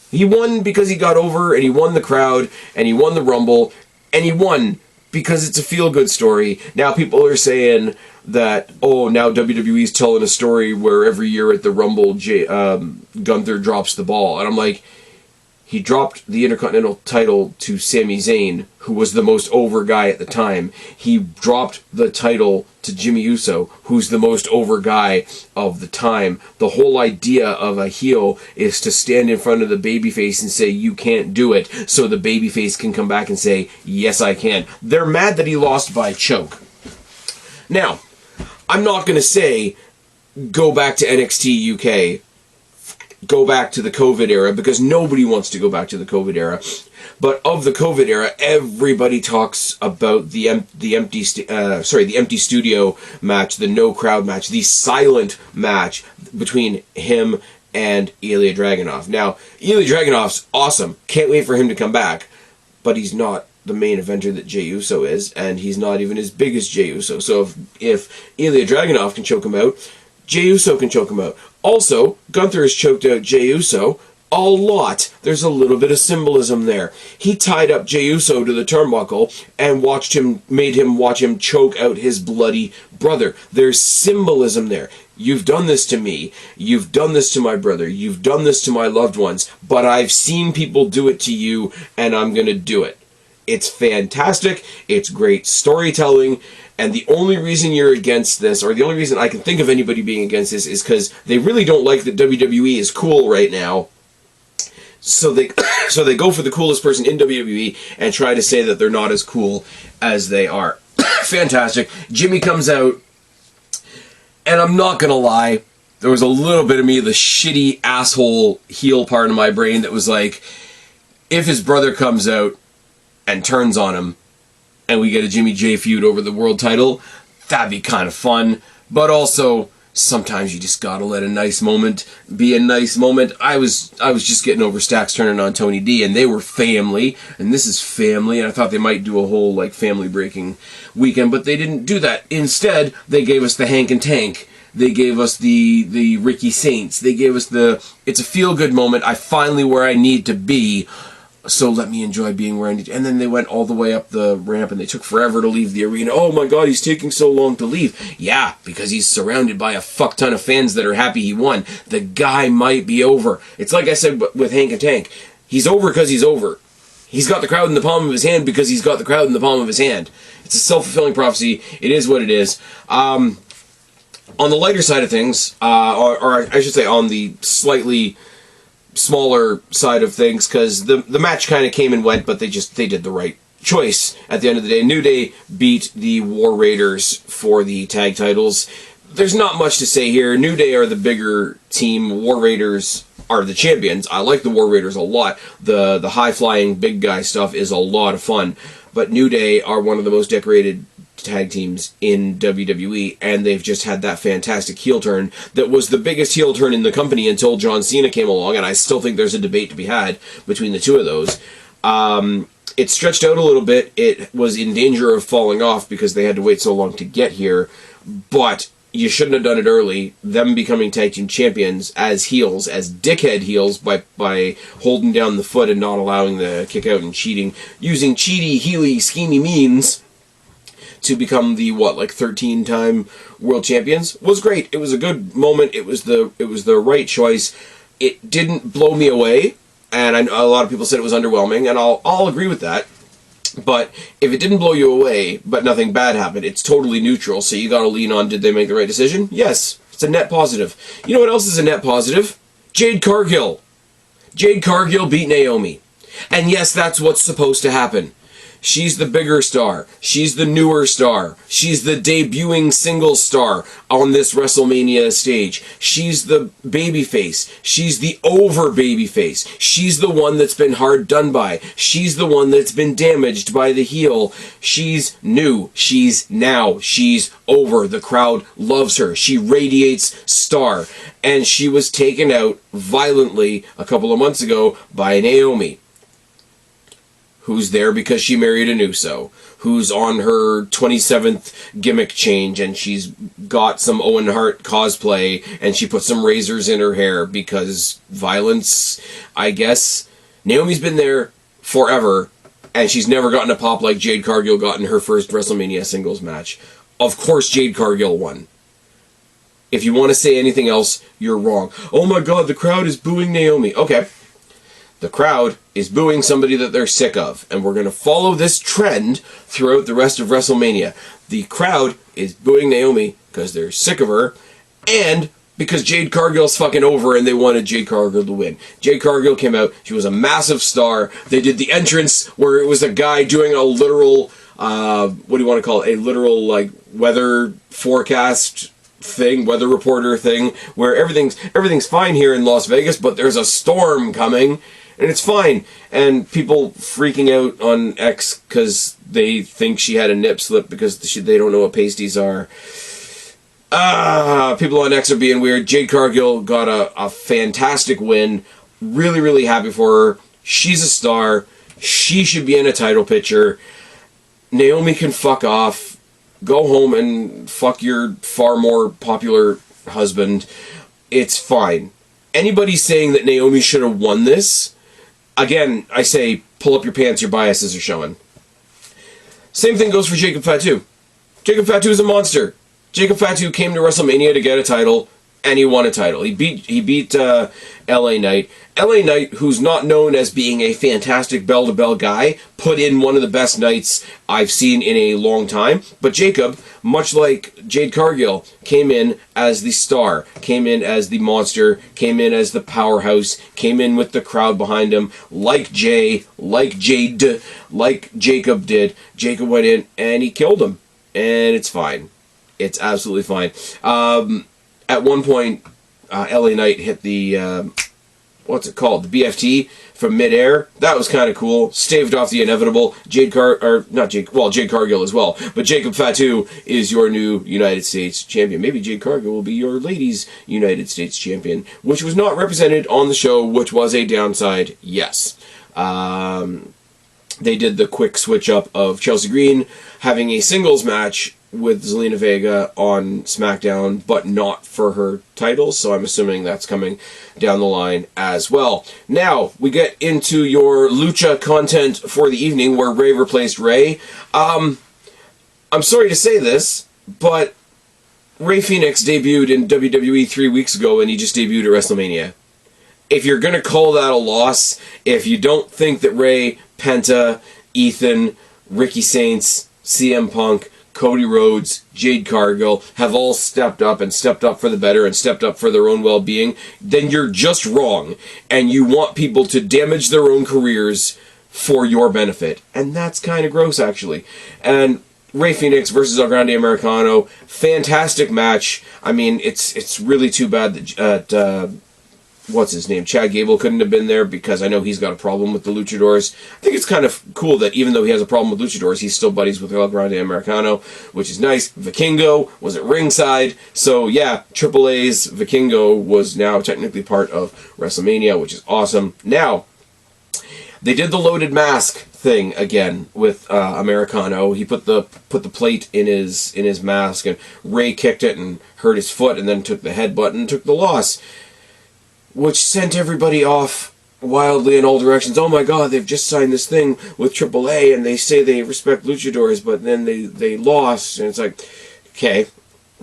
He won because he got over, and he won the crowd, and he won the Rumble, and he won because it's a feel-good story. Now people are saying that, oh, now WWE's telling a story where every year at the Rumble, Gunther drops the ball. And I'm like, he dropped the Intercontinental title to Sami Zayn, who was the most over guy at the time. He dropped the title to Jimmy Uso, who's the most over guy of the time. The whole idea of a heel is to stand in front of the babyface and say, you can't do it, so the babyface can come back and say, yes, I can. They're mad that he lost by choke. Now, I'm not going to say, go back to NXT UK, go back to the COVID era, because nobody wants to go back to the COVID era. But of the COVID era, everybody talks about the empty studio match, the no crowd match, the silent match between him and Ilya Dragunov. Now, Ilya Dragunov's awesome. Can't wait for him to come back. But he's not the main eventer that Jey Uso is, and he's not even as big as Jey Uso. So if Ilya Dragunov can choke him out, Jey Uso can choke him out. Also, Gunther has choked out Jey Uso a lot. There's a little bit of symbolism there. He tied up Jey Uso to the turnbuckle and made him watch him choke out his bloody brother. There's symbolism there. You've done this to me. You've done this to my brother. You've done this to my loved ones. But I've seen people do it to you, and I'm going to do it. It's fantastic. It's great storytelling. And the only reason you're against this, or the only reason I can think of anybody being against this, is because they really don't like that WWE is cool right now. So they go for the coolest person in WWE and try to say that they're not as cool as they are. Fantastic. Jimmy comes out, and I'm not going to lie, there was a little bit of me, the shitty asshole heel part of my brain that was like, if his brother comes out and turns on him, and we get a Jimmy J feud over the world title, that'd be kind of fun. But also, sometimes you just gotta let a nice moment be a nice moment. I was just getting over Stacks turning on Tony D, and they were family, and this is family, and I thought they might do a whole like family breaking weekend, but they didn't do that. Instead, they gave us the Hank and Tank. They gave us the Ricky Saints. They gave us it's a feel good moment. I finally where I need to be. So let me enjoy being where I need to. And then they went all the way up the ramp, and they took forever to leave the arena. Oh my god, he's taking so long to leave. Yeah, because he's surrounded by a fuck ton of fans that are happy he won. The guy might be over. It's like I said with Hank and Tank. He's over because he's over. He's got the crowd in the palm of his hand because he's got the crowd in the palm of his hand. It's a self-fulfilling prophecy. It is what it is. On the lighter side of things, or I should say on the slightly smaller side of things, because the match kind of came and went, but they did the right choice at the end of the day. New Day beat the War Raiders for the tag titles. There's not much to say here. New Day are the bigger team. War Raiders are the champions. I like the War Raiders a lot. The high-flying big guy stuff is a lot of fun. But New Day are one of the most decorated tag teams in WWE, and they've just had that fantastic heel turn that was the biggest heel turn in the company until John Cena came along, and I still think there's a debate to be had between the two of those. It stretched out a little bit. It was in danger of falling off because they had to wait so long to get here, but you shouldn't have done it early. Them becoming tag team champions as heels, as dickhead heels, by holding down the foot and not allowing the kick out and cheating, using cheaty, heely, schemy means to become the 13-time world champions, was great. It was a good moment. It was the right choice. It didn't blow me away, and I know a lot of people said it was underwhelming, and I'll agree with that. But if it didn't blow you away, but nothing bad happened, it's totally neutral. So you got to lean on, did they make the right decision? Yes, it's a net positive. You know what else is a net positive? Jade Cargill. Jade Cargill beat Naomi, and yes, that's what's supposed to happen. She's the bigger star. She's the newer star. She's the debuting single star on this WrestleMania stage. She's the babyface. She's the over babyface. She's the one that's been hard done by. She's the one that's been damaged by the heel. She's new. She's now. She's over. The crowd loves her. She radiates star. And she was taken out violently a couple of months ago by Naomi, who's there because she married an Uso, who's on her 27th gimmick change, and she's got some Owen Hart cosplay, and she put some razors in her hair because violence, I guess. Naomi's been there forever, And she's never gotten a pop like Jade Cargill got in her first WrestleMania singles match. Of course Jade Cargill won. If you want to say anything else, you're wrong. Oh my god, the crowd is booing Naomi. Okay. The crowd is booing somebody that they're sick of. And we're going to follow this trend throughout the rest of WrestleMania. The crowd is booing Naomi because they're sick of her. And because Jade Cargill's fucking over and they wanted Jade Cargill to win. Jade Cargill came out. She was a massive star. They did the entrance where it was a guy doing a literal, what do you want to call it? A literal, like, weather forecast thing, weather reporter thing, where everything's fine here in Las Vegas, but there's a storm coming. And it's fine. And people freaking out on X because they think she had a nip slip because they don't know what pasties are. People on X are being weird. Jade Cargill got a fantastic win. Really, really happy for her. She's a star. She should be in a title picture. Naomi can fuck off. Go home and fuck your far more popular husband. It's fine. Anybody saying that Naomi should have won this, again, I say, pull up your pants, your biases are showing. Same thing goes for Jacob Fatu. Jacob Fatu is a monster. Jacob Fatu came to WrestleMania to get a title, and he won a title. He beat LA Knight. LA Knight, who's not known as being a fantastic bell-to-bell guy, put in one of the best nights I've seen in a long time. But Jacob, much like Jade Cargill, came in as the star, came in as the monster, came in as the powerhouse, came in with the crowd behind him, like Jade, like Jacob did. Jacob went in and he killed him. And it's fine. It's absolutely fine. At one point, LA Knight hit the... what's it called? The BFT from midair. That was kind of cool. Staved off the inevitable. Jade Cargill as well. But Jacob Fatu is your new United States champion. Maybe Jade Cargill will be your ladies' United States champion, which was not represented on the show, which was a downside. Yes. They did the quick switch up of Chelsea Green having a singles match with Zelina Vega on SmackDown, but not for her title, so I'm assuming that's coming down the line as well. Now, we get into your Lucha content for the evening, where Rey replaced Rey. I'm sorry to say this, but Rey Fenix debuted in WWE 3 weeks ago, and he just debuted at WrestleMania. If you're going to call that a loss, if you don't think that Rey, Penta, Ethan, Ricky Saints, CM Punk, Cody Rhodes, Jade Cargill have all stepped up for the better and stepped up for their own well-being, then you're just wrong. And you want people to damage their own careers for your benefit. And that's kind of gross, actually. And Rey Fenix versus El Grande Americano, fantastic match. I mean, it's really too bad that what's his name? Chad Gable couldn't have been there because I know he's got a problem with the Luchadors. I think it's kind of cool that even though he has a problem with Luchadors, he's still buddies with El Grande Americano, which is nice. Vikingo was at ringside. So yeah, AAA's Vikingo was now technically part of WrestleMania, which is awesome. Now, they did the loaded mask thing again with Americano. He put the plate in his mask, and Rey kicked it and hurt his foot, and then took the headbutt and took the loss, which sent everybody off wildly in all directions. Oh my god, they've just signed this thing with AAA, and they say they respect luchadors, but then they lost. And it's like, okay,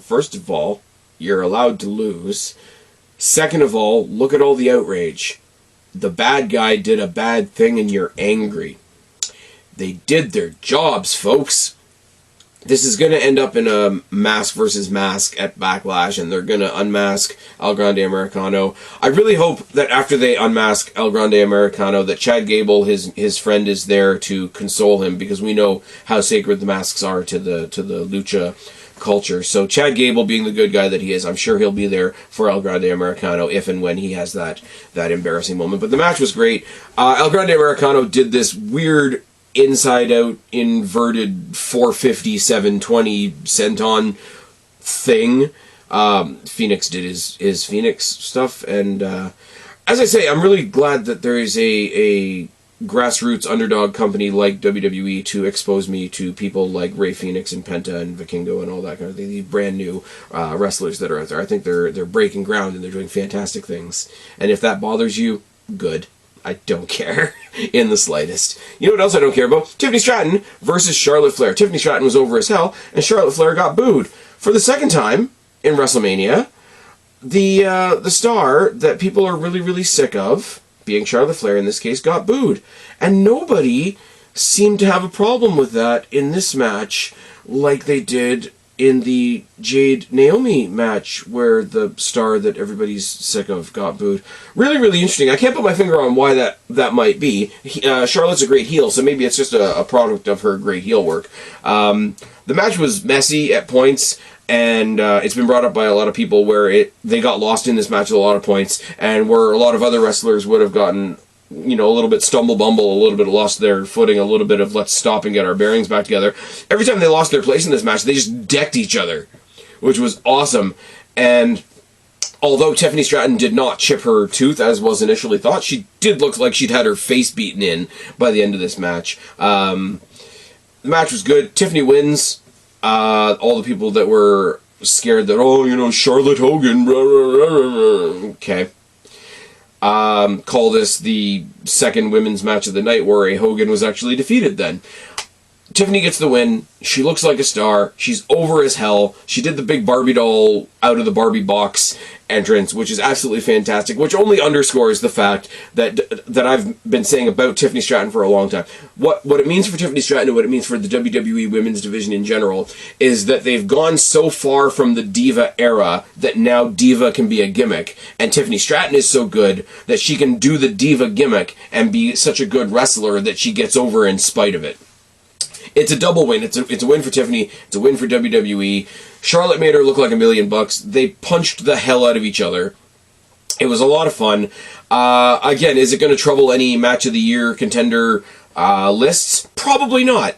first of all, you're allowed to lose. Second of all, look at all the outrage. The bad guy did a bad thing and you're angry. They did their jobs, folks. This is going to end up in a mask versus mask at Backlash, and they're going to unmask El Grande Americano. I really hope that after they unmask El Grande Americano, that Chad Gable, his friend, is there to console him, because we know how sacred the masks are to the lucha culture. So Chad Gable, being the good guy that he is, I'm sure he'll be there for El Grande Americano if and when he has that embarrassing moment. But the match was great. El Grande Americano did this weird inside-out inverted 450, 720 senton thing. Phoenix did his Phoenix stuff, and as I say, I'm really glad that there is a grassroots underdog company like WWE to expose me to people like Rey Fenix and Penta and Vikingo and all that kind of thing. These brand new wrestlers that are out there. I think they're breaking ground and they're doing fantastic things. And if that bothers you, good. I don't care in the slightest. You know what else I don't care about? Tiffany Stratton versus Charlotte Flair. Tiffany Stratton was over as hell, and Charlotte Flair got booed. For the second time in WrestleMania, the star that people are really, really sick of, being Charlotte Flair in this case, got booed. And nobody seemed to have a problem with that in this match like they did in the Jade Naomi match where the star that everybody's sick of got booed. Really, really interesting. I can't put my finger on why that might be. Charlotte's a great heel, so maybe it's just a product of her great heel work. The match was messy at points, and it's been brought up by a lot of people where they got lost in this match at a lot of points, and where a lot of other wrestlers would have gotten, you know, a little bit stumble-bumble, a little bit lost their footing, a little bit of let's stop and get our bearings back together. Every time they lost their place in this match, they just decked each other, which was awesome. And although Tiffany Stratton did not chip her tooth, as was initially thought, she did look like she'd had her face beaten in by the end of this match. The match was good. Tiffany wins. All the people that were scared that, oh, you know, Charlotte Hogan, okay. Call this the second women's match of the night where a Hogan was actually defeated then. Tiffany gets the win. She looks like a star. She's over as hell. She did the big Barbie doll out of the Barbie box entrance, which is absolutely fantastic, which only underscores the fact that I've been saying about Tiffany Stratton for a long time. What it means for Tiffany Stratton and what it means for the WWE women's division in general is that they've gone so far from the diva era that now diva can be a gimmick, and Tiffany Stratton is so good that she can do the diva gimmick and be such a good wrestler that she gets over in spite of it. It's a double win. It's a win for Tiffany. It's a win for WWE. Charlotte made her look like $1 million. They punched the hell out of each other. It was a lot of fun. Again, is it going to trouble any match of the year contender lists? Probably not.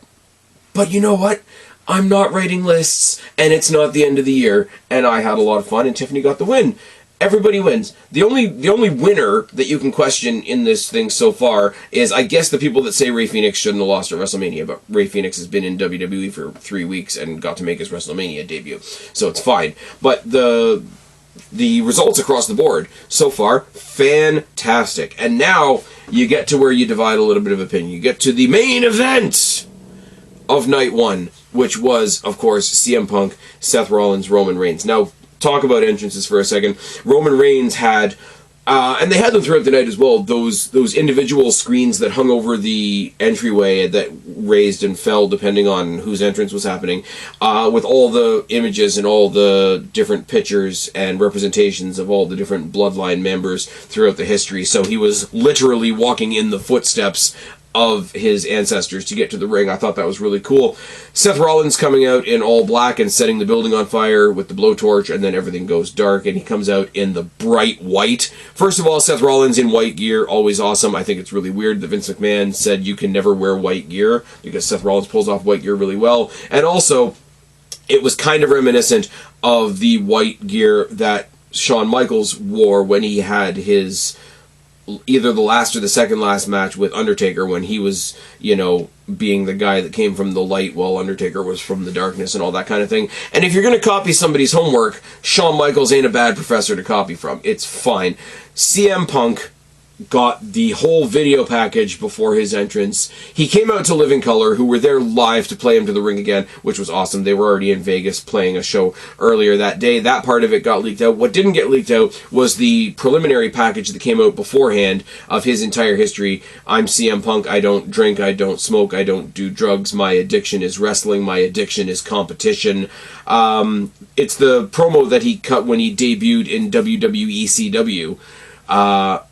But you know what? I'm not writing lists, and it's not the end of the year, and I had a lot of fun, and Tiffany got the win. Everybody wins. The only winner that you can question in this thing so far is, I guess, the people that say Rey Fenix shouldn't have lost at WrestleMania, but Rey Fenix has been in WWE for 3 weeks and got to make his WrestleMania debut, so it's fine. But the results across the board so far, fantastic. And now you get to where you divide a little bit of opinion. You get to the main event of night one, which was, of course, CM Punk, Seth Rollins, Roman Reigns. Now, talk about entrances for a second. Roman Reigns had, and they had them throughout the night as well, those individual screens that hung over the entryway that raised and fell depending on whose entrance was happening, with all the images and all the different pictures and representations of all the different bloodline members throughout the history. So he was literally walking in the footsteps of his ancestors to get to the ring. I thought that was really cool. Seth Rollins coming out in all black and setting the building on fire with the blowtorch, and then everything goes dark, and he comes out in the bright white. First of all, Seth Rollins in white gear, always awesome. I think it's really weird that Vince McMahon said you can never wear white gear, because Seth Rollins pulls off white gear really well. And also, it was kind of reminiscent of the white gear that Shawn Michaels wore when he had his either the last or the second last match with Undertaker, when he was, you know, being the guy that came from the light while Undertaker was from the darkness and all that kind of thing. And if you're going to copy somebody's homework, Shawn Michaels ain't a bad professor to copy from. It's fine. CM Punk got the whole video package before his entrance. He came out to Living Color, who were there live to play him to the ring again, which was awesome. They were already in Vegas playing a show earlier that day. That part of it got leaked out. What didn't get leaked out was the preliminary package that came out beforehand of his entire history. I'm CM Punk. I don't drink. I don't smoke. I don't do drugs. My addiction is wrestling. My addiction is competition. It's the promo that he cut when he debuted in WWE ECW.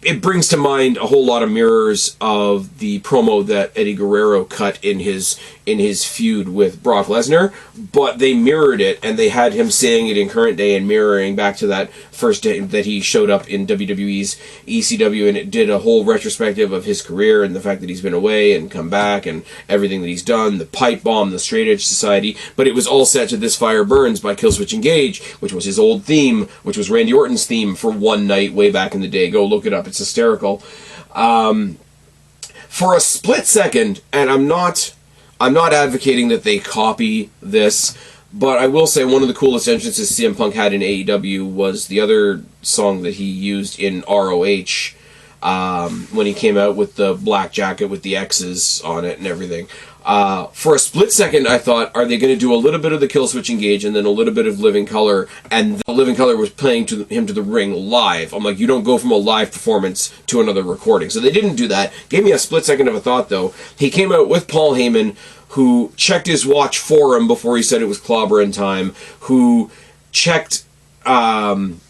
It brings to mind a whole lot of mirrors of the promo that Eddie Guerrero cut in his feud with Brock Lesnar, but they mirrored it, and they had him saying it in current day and mirroring back to that first day that he showed up in WWE's ECW, and it did a whole retrospective of his career and the fact that he's been away and come back and everything that he's done, the pipe bomb, the Straight Edge Society, but it was all set to This Fire Burns by Killswitch Engage, which was his old theme, which was Randy Orton's theme for one night way back in the day. Go look it up. It's hysterical. For a split second, and I'm not advocating that they copy this, but I will say one of the coolest entrances CM Punk had in AEW was the other song that he used in ROH, when he came out with the black jacket with the X's on it and everything. For a split second, I thought, are they going to do a little bit of the kill switch engage and then a little bit of Living Color? And the Living Color was playing him to the ring live. I'm like, you don't go from a live performance to another recording. So they didn't do that. Gave me a split second of a thought, though. He came out with Paul Heyman, who checked his watch for him before he said it was clobbering time, who checked on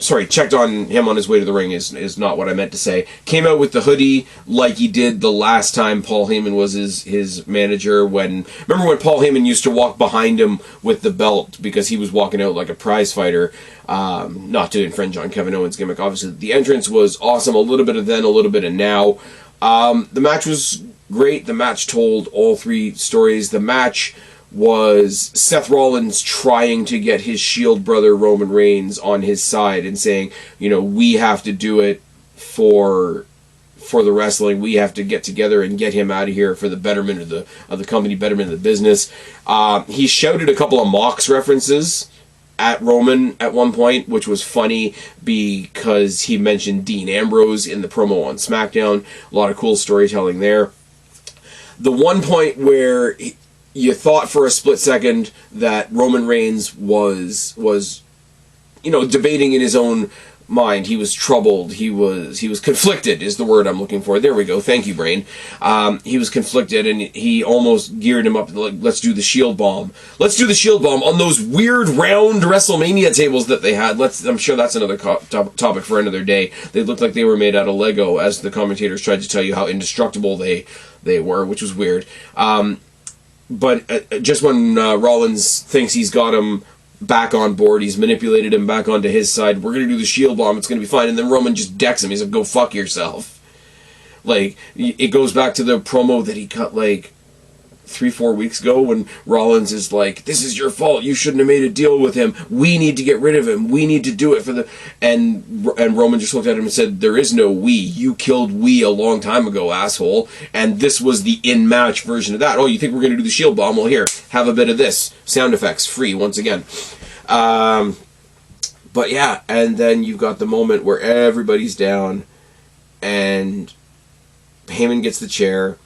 him on his way to the ring is not what I meant to say. Came out with the hoodie like he did the last time Paul Heyman was his manager. Remember when Paul Heyman used to walk behind him with the belt because he was walking out like a prize fighter, not to infringe on Kevin Owens' gimmick, obviously. The entrance was awesome, a little bit of then, a little bit of now. The match was great. The match told all three stories. The match was Seth Rollins trying to get his Shield brother Roman Reigns on his side and saying, we have to do it for the wrestling. We have to get together and get him out of here for the betterment of the company, betterment of the business. He shouted a couple of Mox references at Roman at one point, which was funny because he mentioned Dean Ambrose in the promo on SmackDown. A lot of cool storytelling there. The one point where you thought for a split second that Roman Reigns was debating in his own mind. He was troubled. He was conflicted is the word I'm looking for. There we go. Thank you, brain. He was conflicted, and he almost geared him up to, like, let's do the Shield Bomb. Let's do the Shield Bomb on those weird round WrestleMania tables that they had. I'm sure that's another topic for another day. They looked like they were made out of Lego, as the commentators tried to tell you how indestructible they were, which was weird. But just when Rollins thinks he's got him back on board, he's manipulated him back onto his side, we're going to do the Shield Bomb, it's going to be fine. And then Roman just decks him. He's like, go fuck yourself. Like, it goes back to the promo that he cut, 3-4 weeks ago when Rollins is like, this is your fault, you shouldn't have made a deal with him, we need to get rid of him, we need to do it for the... And Roman just looked at him and said, there is no we, you killed we a long time ago, asshole, and this was the in-match version of that. Oh, you think we're going to do the Shield Bomb? Well, here, have a bit of this. Sound effects, free, once again. But yeah, and then you've got the moment where everybody's down, and Heyman gets the chair,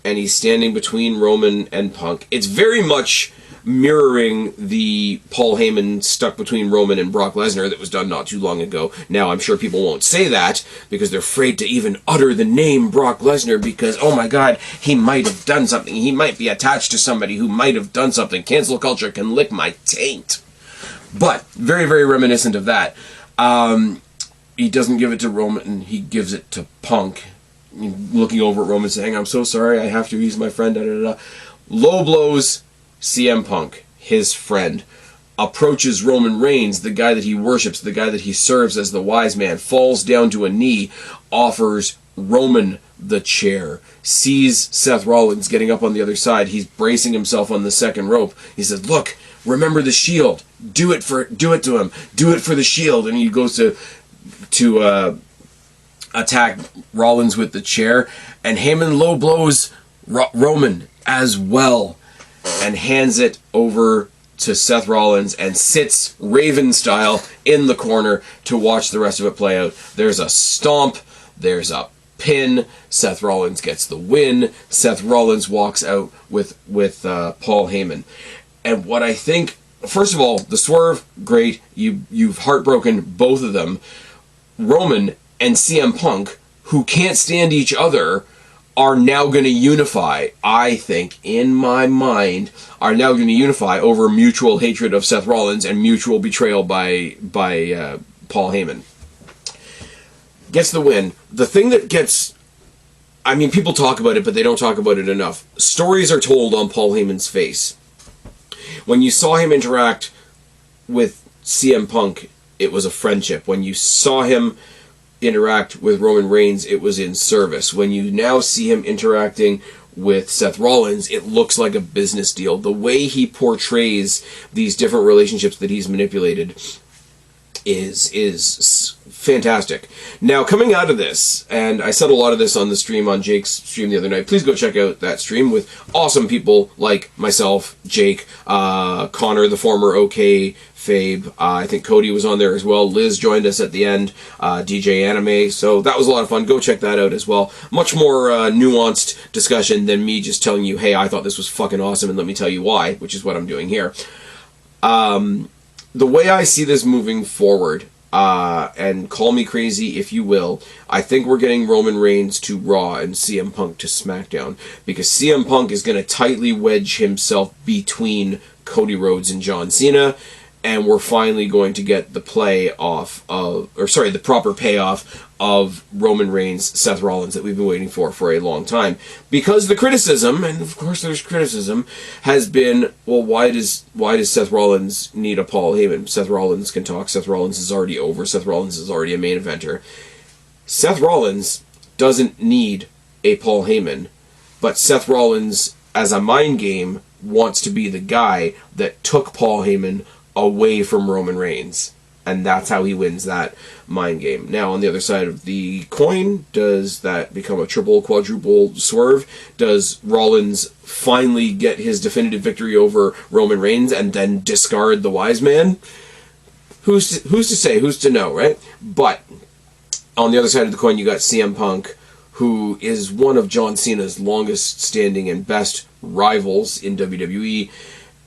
and he's standing between Roman and Punk. It's very much mirroring the Paul Heyman stuck between Roman and Brock Lesnar that was done not too long ago. Now, I'm sure people won't say that because they're afraid to even utter the name Brock Lesnar because, oh my god, he might have done something. He might be attached to somebody who might have done something. Cancel culture can lick my taint. But, very, very reminiscent of that. He doesn't give it to Roman, he gives it to Punk. Looking over at Roman saying, I'm so sorry, I have to, he's my friend, da-da-da-da. Low blows CM Punk, his friend, approaches Roman Reigns, the guy that he worships, the guy that he serves as the wise man, falls down to a knee, offers Roman the chair, sees Seth Rollins getting up on the other side, he's bracing himself on the second rope. He says, look, remember the Shield, do it to him, do it for the Shield, and he goes to attack Rollins with the chair, and Heyman low blows Roman as well and hands it over to Seth Rollins and sits Raven style in the corner to watch the rest of it play out. There's a stomp, there's a pin, Seth Rollins gets the win, Seth Rollins walks out with Paul Heyman. And what I think, first of all, the swerve, great, you've heartbroken both of them. Roman and CM Punk, who can't stand each other, are now going to unify, I think, in my mind, are now going to unify over mutual hatred of Seth Rollins and mutual betrayal by Paul Heyman. Gets the win. The thing that gets... I mean, people talk about it, but they don't talk about it enough. Stories are told on Paul Heyman's face. When you saw him interact with CM Punk, it was a friendship. When you saw him interact with Roman Reigns, it was in service. When you now see him interacting with Seth Rollins, it looks like a business deal. The way he portrays these different relationships that he's manipulated is fantastic. Now, coming out of this, and I said a lot of this on the stream, on Jake's stream the other night, please go check out that stream with awesome people like myself, Jake, Connor, the former OK Fabe. I think Cody was on there as well. Liz joined us at the end. DJ Anime. So that was a lot of fun. Go check that out as well. Much more nuanced discussion than me just telling you, hey, I thought this was fucking awesome and let me tell you why, which is what I'm doing here. The way I see this moving forward, and call me crazy if you will, I think we're getting Roman Reigns to Raw and CM Punk to SmackDown, because CM Punk is going to tightly wedge himself between Cody Rhodes and John Cena, and we're finally going to get the the proper payoff of Roman Reigns, Seth Rollins that we've been waiting for a long time. Because the criticism, and of course there's criticism, has been, well, why does Seth Rollins need a Paul Heyman? Seth Rollins can talk. Seth Rollins is already over. Seth Rollins is already a main eventer. Seth Rollins doesn't need a Paul Heyman, but Seth Rollins, as a mind game, wants to be the guy that took Paul Heyman away from Roman Reigns. And that's how he wins that mind game. Now, on the other side of the coin, does that become a triple, quadruple swerve? Does Rollins finally get his definitive victory over Roman Reigns and then discard the wise man? Who's to say? Who's to know, right? But on the other side of the coin, you got CM Punk, who is one of John Cena's longest standing and best rivals in WWE.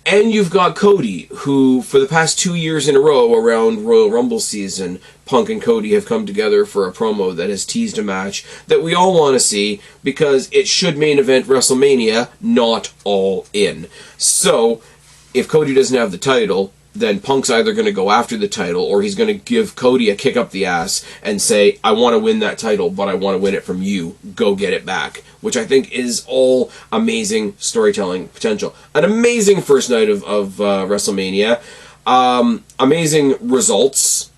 And you've got Cody, who, for the past 2 years in a row around Royal Rumble season, Punk and Cody have come together for a promo that has teased a match that we all want to see, because it should main event WrestleMania, not All In. So, if Cody doesn't have the title, then Punk's either going to go after the title, or he's going to give Cody a kick up the ass and say, I want to win that title, but I want to win it from you. Go get it back. Which I think is all amazing storytelling potential. An amazing first night of WrestleMania. Amazing results,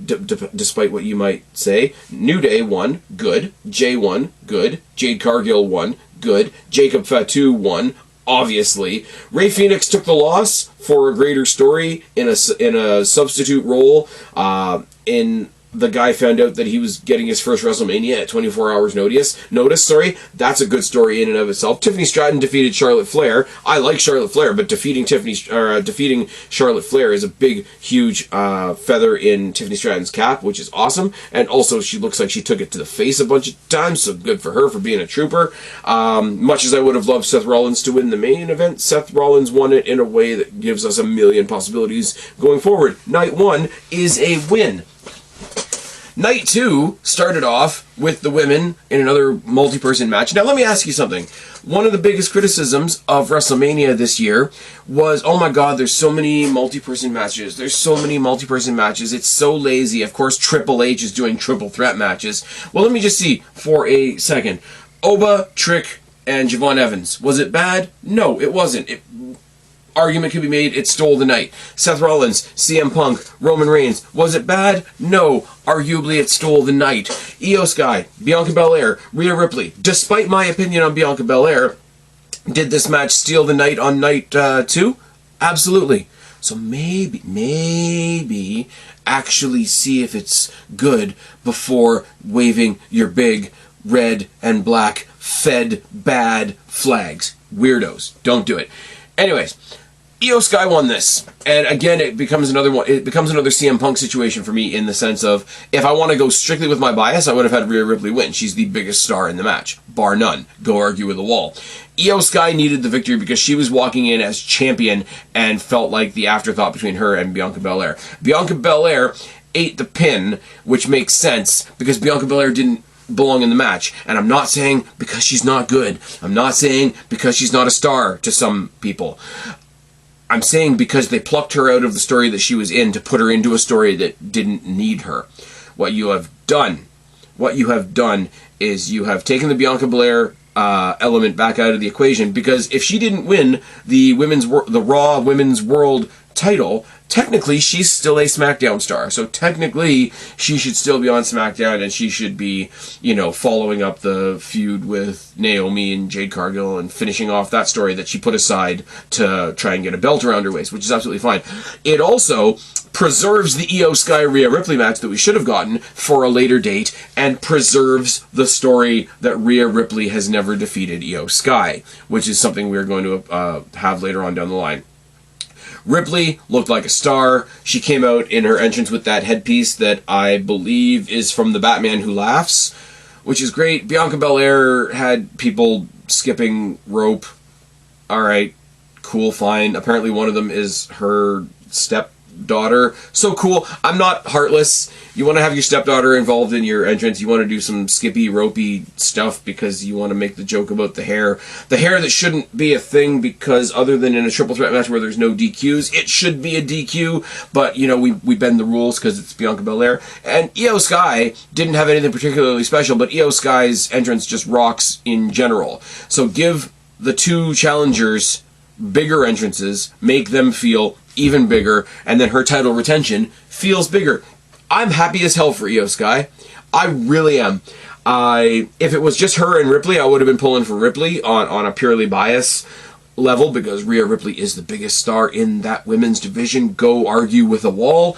despite what you might say. New Day won. Good. Jay won. Good. Jade Cargill won. Good. Jacob Fatu won. Obviously. Rey Fenix took the loss for a greater story in a substitute role. The guy found out that he was getting his first WrestleMania at 24 hours notice. That's a good story in and of itself. Tiffany Stratton defeated Charlotte Flair. I like Charlotte Flair, but defeating Charlotte Flair is a big, huge feather in Tiffany Stratton's cap, which is awesome. And also, she looks like she took it to the face a bunch of times, so good for her for being a trooper. Much as I would have loved Seth Rollins to win the main event, Seth Rollins won it in a way that gives us a million possibilities going forward. Night 1 is a win. Night 2 started off with the women in another multi-person match. Now, let me ask you something. One of the biggest criticisms of WrestleMania this year was, oh my god, there's so many multi-person matches. There's so many multi-person matches. It's so lazy. Of course, Triple H is doing triple threat matches. Well, let me just see for a second. Oba, Trick, and Javon Evans. Was it bad? No, it wasn't. Argument could be made, it stole the night. Seth Rollins, CM Punk, Roman Reigns. Was it bad? No. Arguably, it stole the night. Io Sky, Bianca Belair, Rhea Ripley. Despite my opinion on Bianca Belair, did this match steal the night on night 2? Absolutely. So maybe actually see if it's good before waving your big red and black fed bad flags. Weirdos. Don't do it. Anyways, Io Sky won this, and again, it becomes another CM Punk situation for me, in the sense of, if I want to go strictly with my bias, I would have had Rhea Ripley win. She's the biggest star in the match, bar none. Go argue with the wall. Io Sky needed the victory because she was walking in as champion and felt like the afterthought between her and Bianca Belair. Bianca Belair ate the pin, which makes sense because Bianca Belair didn't belong in the match. And I'm not saying because she's not good. I'm not saying because she's not a star to some people. I'm saying because they plucked her out of the story that she was in to put her into a story that didn't need her. What you have done is you have taken the Bianca Belair element back out of the equation, because if she didn't win the Raw Women's World title, technically she's still a SmackDown star. So technically she should still be on SmackDown, and she should be, following up the feud with Naomi and Jade Cargill and finishing off that story that she put aside to try and get a belt around her waist, which is absolutely fine. It also preserves the Io Sky Rhea Ripley match that we should have gotten for a later date, and preserves the story that Rhea Ripley has never defeated Io Sky, which is something we're going to have later on down the line. Ripley looked like a star. She came out in her entrance with that headpiece that I believe is from the Batman Who Laughs, which is great. Bianca Belair had people skipping rope. Alright, cool, fine. Apparently one of them is her stepdaughter. So cool. I'm not heartless. You want to have your stepdaughter involved in your entrance. You want to do some skippy, ropey stuff because you want to make the joke about the hair. The hair that shouldn't be a thing because other than in a triple threat match where there's no DQs, it should be a DQ. But, you know, we bend the rules because it's Bianca Belair. And Io Sky didn't have anything particularly special, but Io Sky's entrance just rocks in general. So give the two challengers bigger entrances, make them feel even bigger, and then her title retention feels bigger. I'm happy as hell for Io Sky. I really am. If it was just her and Ripley, I would have been pulling for Ripley on a purely bias level because Rhea Ripley is the biggest star in that women's division. Go argue with a wall.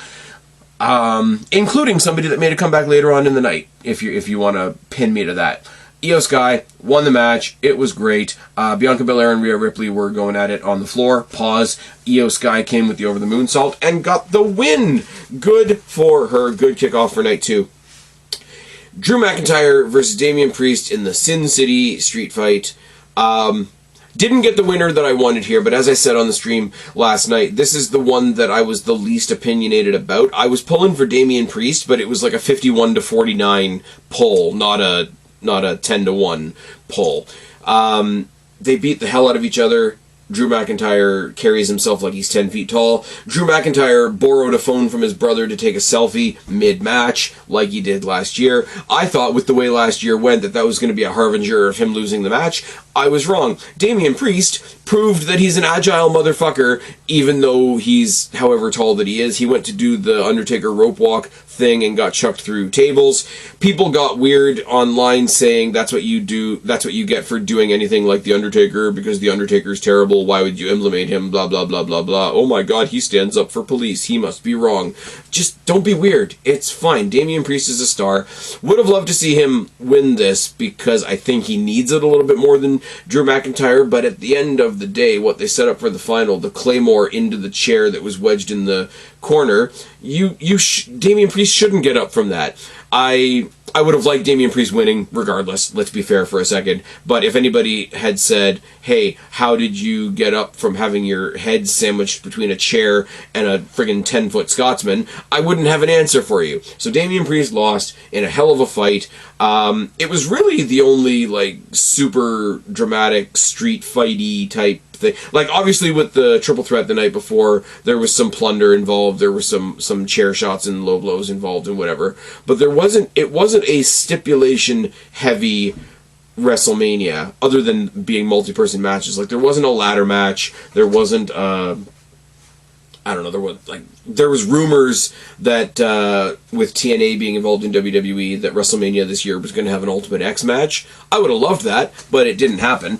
Including somebody that made a comeback later on in the night, if you want to pin me to that. Io Sky won the match. It was great. Bianca Belair and Rhea Ripley were going at it on the floor. Pause. Io Sky came with the over the moonsault and got the win. Good for her. Good kickoff for night 2. Drew McIntyre versus Damian Priest in the Sin City street fight. Didn't get the winner that I wanted here, but as I said on the stream last night, this is the one that I was the least opinionated about. I was pulling for Damian Priest, but it was like a 51-49 pull, not a 10-1 pull. They beat the hell out of each other. Drew McIntyre carries himself like he's 10 feet tall. Drew McIntyre borrowed a phone from his brother to take a selfie mid-match, like he did last year. I thought with the way last year went that was going to be a harbinger of him losing the match. I was wrong. Damian Priest proved that he's an agile motherfucker, even though he's however tall that he is. He went to do the Undertaker rope walk thing and got chucked through tables. People got weird online saying that's what you do, that's what you get for doing anything like the Undertaker because the Undertaker's terrible. Why would you implement him? Blah, blah, blah, blah, blah. Oh my god, he stands up for police. He must be wrong. Just don't be weird. It's fine. Damian Priest is a star. Would have loved to see him win this because I think he needs it a little bit more than Drew McIntyre, but at the end of the day, what they set up for the final, the Claymore into the chair that was wedged in the corner, Damian Priest shouldn't get up from that. I would have liked Damian Priest winning regardless, let's be fair for a second, but if anybody had said, hey, how did you get up from having your head sandwiched between a chair and a friggin' 10-foot Scotsman, I wouldn't have an answer for you. So Damian Priest lost in a hell of a fight. It was really the only, like, super dramatic street fighty type thing. Like, obviously with the triple threat the night before, there was some plunder involved, there were some chair shots and low blows involved and whatever, but it wasn't a stipulation heavy WrestleMania other than being multi-person matches. Like, there wasn't a ladder match, there wasn't I don't know, there was rumors that with TNA being involved in WWE that WrestleMania this year was going to have an Ultimate X match. I would have loved that, but it didn't happen.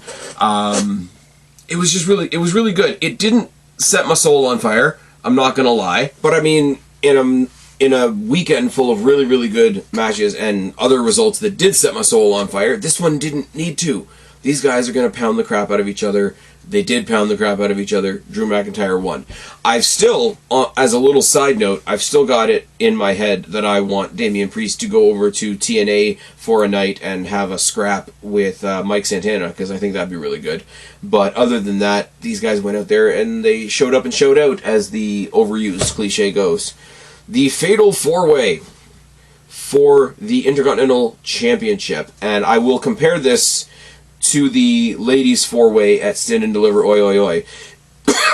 It was really good. It didn't set my soul on fire, I'm not going to lie, but I mean, in a weekend full of really, really good matches and other results that did set my soul on fire, this one didn't need to. These guys are going to pound the crap out of each other. They did pound the crap out of each other. Drew McIntyre won. I've still, as a little side note, I've still got it in my head that I want Damian Priest to go over to TNA for a night and have a scrap with Mike Santana, because I think that'd be really good. But other than that, these guys went out there and they showed up and showed out, as the overused cliche goes. The Fatal 4-Way for the Intercontinental Championship. And I will compare this to the ladies 4-Way at Stand and Deliver Oi Oi Oi,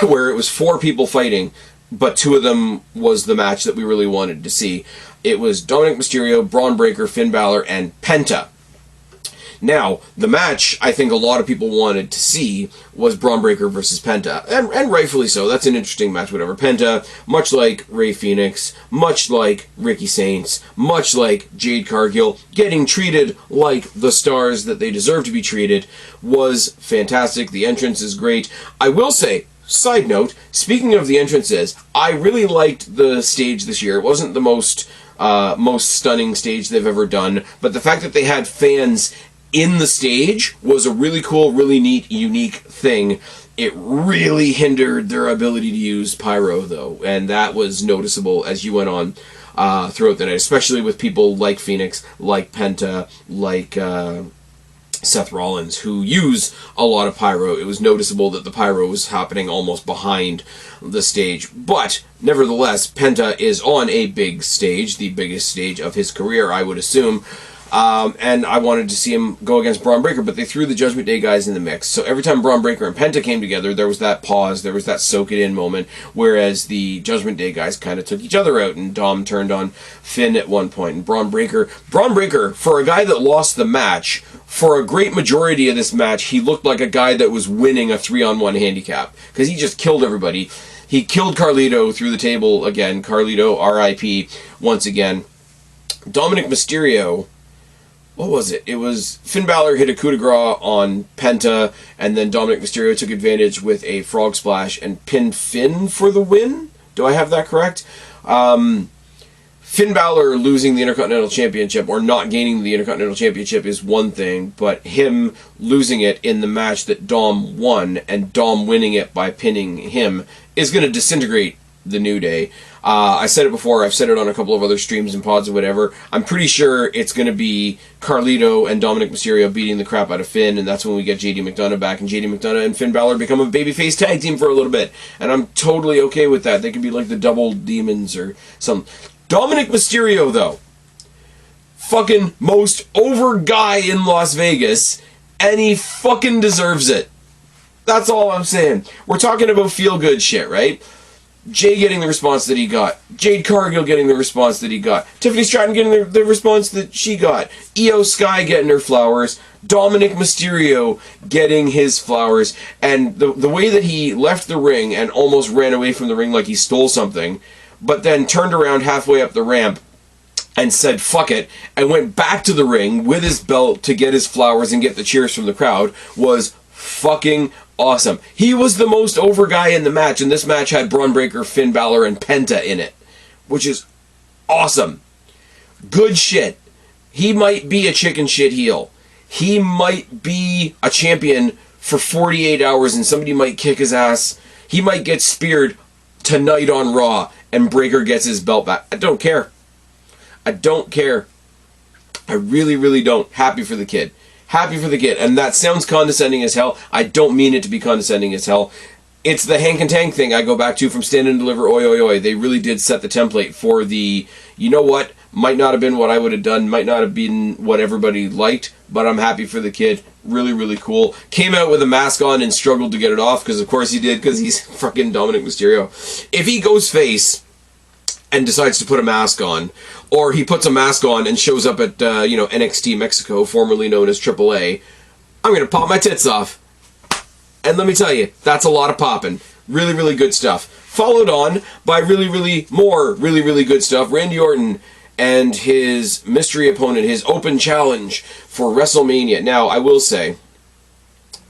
where it was 4 people fighting, but 2 of them was the match that we really wanted to see. It was Dominic Mysterio, Braun Breaker, Finn Balor, and Penta. Now, the match I think a lot of people wanted to see was Braun Breaker versus Penta, and rightfully so. That's an interesting match, whatever. Penta, much like Rey Fenix, much like Ricky Saints, much like Jade Cargill, getting treated like the stars that they deserve to be treated, was fantastic. The entrance is great. I will say, side note, speaking of the entrances, I really liked the stage this year. It wasn't the most stunning stage they've ever done, but the fact that they had fans in the stage was a really cool, really neat, unique thing. It really hindered their ability to use pyro, though, and that was noticeable as you went on throughout the night, especially with people like Phoenix, like Penta, like Seth Rollins, who use a lot of pyro. It was noticeable that the pyro was happening almost behind the stage. But, nevertheless, Penta is on a big stage, the biggest stage of his career, I would assume. And I wanted to see him go against Braun Breaker, but they threw the Judgment Day guys in the mix. So every time Braun Breaker and Penta came together, there was that pause, there was that soak-it-in moment, whereas the Judgment Day guys kind of took each other out, and Dom turned on Finn at one point. And Braun Breaker, for a guy that lost the match, for a great majority of this match, he looked like a guy that was winning a 3-on-1 handicap, because he just killed everybody. He killed Carlito through the table again. Carlito, R.I.P. once again. Dominic Mysterio... What was it? It was Finn Balor hit a coup de grace on Penta, and then Dominic Mysterio took advantage with a frog splash and pinned Finn for the win? Do I have that correct? Finn Balor losing the Intercontinental Championship, or not gaining the Intercontinental Championship, is one thing, but him losing it in the match that Dom won, and Dom winning it by pinning him, is going to disintegrate the New Day. I said it before, I've said it on a couple of other streams and pods or whatever. I'm pretty sure it's going to be Carlito and Dominic Mysterio beating the crap out of Finn, and that's when we get JD McDonough back, and JD McDonough and Finn Balor become a babyface tag team for a little bit. And I'm totally okay with that. They could be like the Double Demons or some. Dominic Mysterio, though. Fucking most over guy in Las Vegas, and he fucking deserves it. That's all I'm saying. We're talking about feel-good shit, right? Jay getting the response that he got. Jade Cargill getting the response that he got. Tiffany Stratton getting the response that she got. Io Sky getting her flowers. Dominic Mysterio getting his flowers. And the way that he left the ring and almost ran away from the ring like he stole something, but then turned around halfway up the ramp and said fuck it, and went back to the ring with his belt to get his flowers and get the cheers from the crowd, was fucking awesome. He was the most over guy in the match, and this match had Braun Breaker, Finn Balor, and Penta in it, which is awesome. Good shit. He might be a chicken shit heel. He might be a champion for 48 hours, and somebody might kick his ass. He might get speared tonight on Raw, and Breaker gets his belt back. I don't care. I don't care. I really, really don't. Happy for the kid. Happy for the kid. And that sounds condescending as hell. I don't mean it to be condescending as hell. It's the Hank and Tank thing I go back to from Stand and Deliver, oi, oi, oi. They really did set the template for the, you know what, might not have been what I would have done, might not have been what everybody liked, but I'm happy for the kid. Really, really cool. Came out with a mask on and struggled to get it off, because of course he did, because he's fucking Dominic Mysterio. If he goes face and decides to put a mask on, or he puts a mask on and shows up at NXT Mexico, formerly known as AAA, I'm going to pop my tits off. And let me tell you, that's a lot of popping. Really, really good stuff. Followed on by really, really good stuff. Randy Orton and his mystery opponent, his open challenge for WrestleMania. Now, I will say,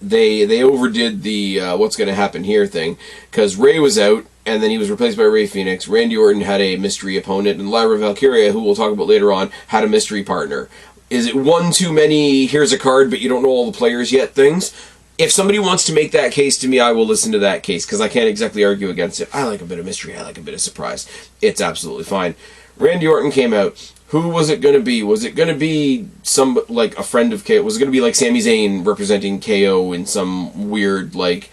they overdid the what's going to happen here thing, because Ray was out, and then he was replaced by Ray Phoenix. Randy Orton had a mystery opponent, and Lyra Valkyria, who we'll talk about later on, had a mystery partner. Is it one too many, here's a card, but you don't know all the players yet things? If somebody wants to make that case to me, I will listen to that case, because I can't exactly argue against it. I like a bit of mystery, I like a bit of surprise. It's absolutely fine. Randy Orton came out. Who was it going to be? Was it going to be some, like, a friend of KO? Was it going to be, like, Sami Zayn representing KO in some weird, like,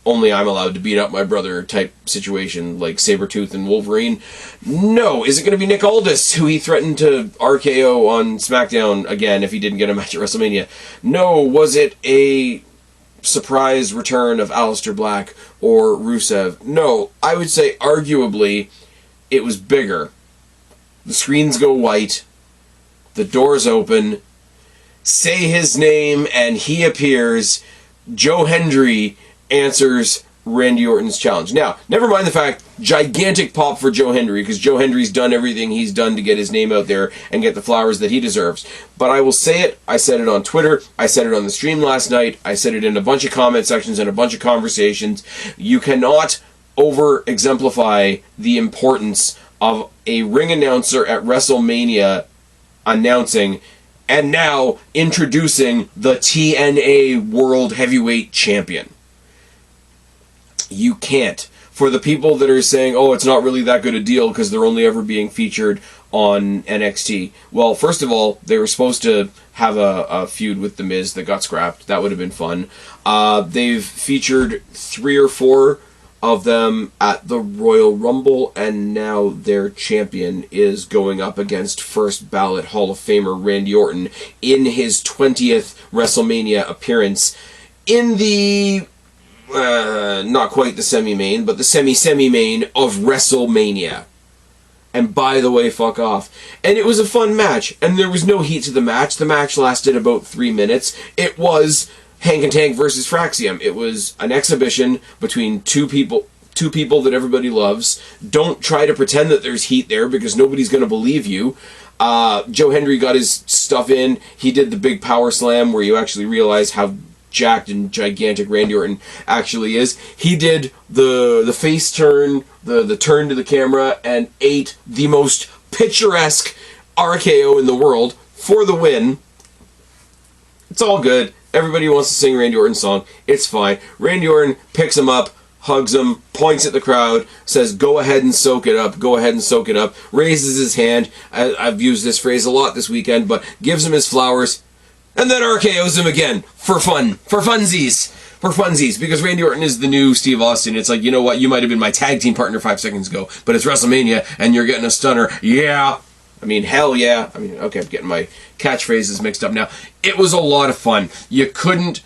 only I'm allowed to beat up my brother type situation, like Sabretooth and Wolverine? No. Is it going to be Nick Aldis, who he threatened to RKO on SmackDown again if he didn't get a match at WrestleMania? No. Was it a surprise return of Aleister Black or Rusev? No. I would say arguably it was bigger. The screens go white, the doors open, say his name, and he appears. Joe Hendry answers Randy Orton's challenge. Now, never mind the fact, gigantic pop for Joe Hendry, because Joe Hendry's done everything he's done to get his name out there and get the flowers that he deserves. But I will say it, I said it on Twitter, I said it on the stream last night, I said it in a bunch of comment sections and a bunch of conversations. You cannot over-exemplify the importance of a ring announcer at WrestleMania announcing And now introducing the TNA World Heavyweight Champion. You can't. For the people that are saying, oh, it's not really that good a deal because they're only ever being featured on NXT. Well, first of all, they were supposed to have a feud with The Miz that got scrapped. That would have been fun. They've featured 3 or 4 of them at the Royal Rumble, and now their champion is going up against first ballot Hall of Famer Randy Orton in his 20th WrestleMania appearance in the not quite the semi-main, but the semi-main of WrestleMania. And by the way, fuck off. And it was a fun match, and there was no heat to the match. The match lasted about 3 minutes. It was Hank and Tank versus Fraxium. It was an exhibition between two people that everybody loves. Don't try to pretend that there's heat there, because nobody's going to believe you. Joe Hendry got his stuff in. He did the big power slam where you actually realize how jacked and gigantic Randy Orton actually is. He did the face turn, the turn to the camera, and ate the most picturesque RKO in the world for the win. It's all good. Everybody wants to sing Randy Orton's song. It's fine. Randy Orton picks him up, hugs him, points at the crowd, says, go ahead and soak it up, go ahead and soak it up, raises his hand, I've used this phrase a lot this weekend, but gives him his flowers, and then RKO's him again, for fun, for funsies, because Randy Orton is the new Steve Austin. It's like, you know what, you might have been my tag team partner 5 seconds ago, but it's WrestleMania, and you're getting a stunner, yeah. I mean, hell yeah. I mean, okay, I'm getting my catchphrases mixed up now. It was a lot of fun. You couldn't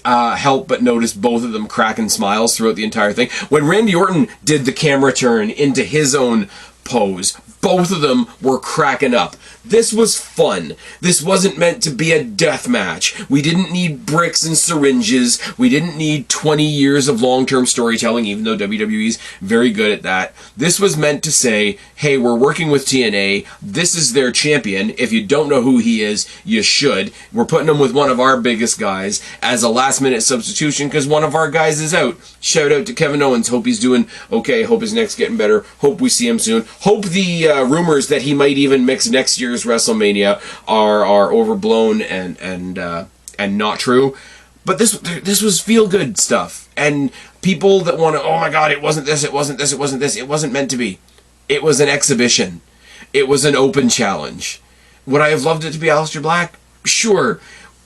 help but notice both of them cracking smiles throughout the entire thing. When Randy Orton did the camera turn into his own pose, both of them were cracking up. This was fun. This wasn't meant to be a death match. We didn't need bricks and syringes. We didn't need 20 years of long-term storytelling, even though WWE's very good at that. This was meant to say, hey, we're working with TNA. This is their champion. If you don't know who he is, you should. We're putting him with one of our biggest guys as a last-minute substitution because one of our guys is out. Shout out to Kevin Owens. Hope he's doing okay. Hope his neck's getting better. Hope we see him soon. Hope the rumors that he might even mix next year's WrestleMania are overblown and not true. But this was feel good stuff, and people that want to, oh my god, it wasn't this, it wasn't this, it wasn't this, it wasn't meant to be. It was an exhibition. It was an open challenge. Would I have loved it to be Aleister Black? Sure.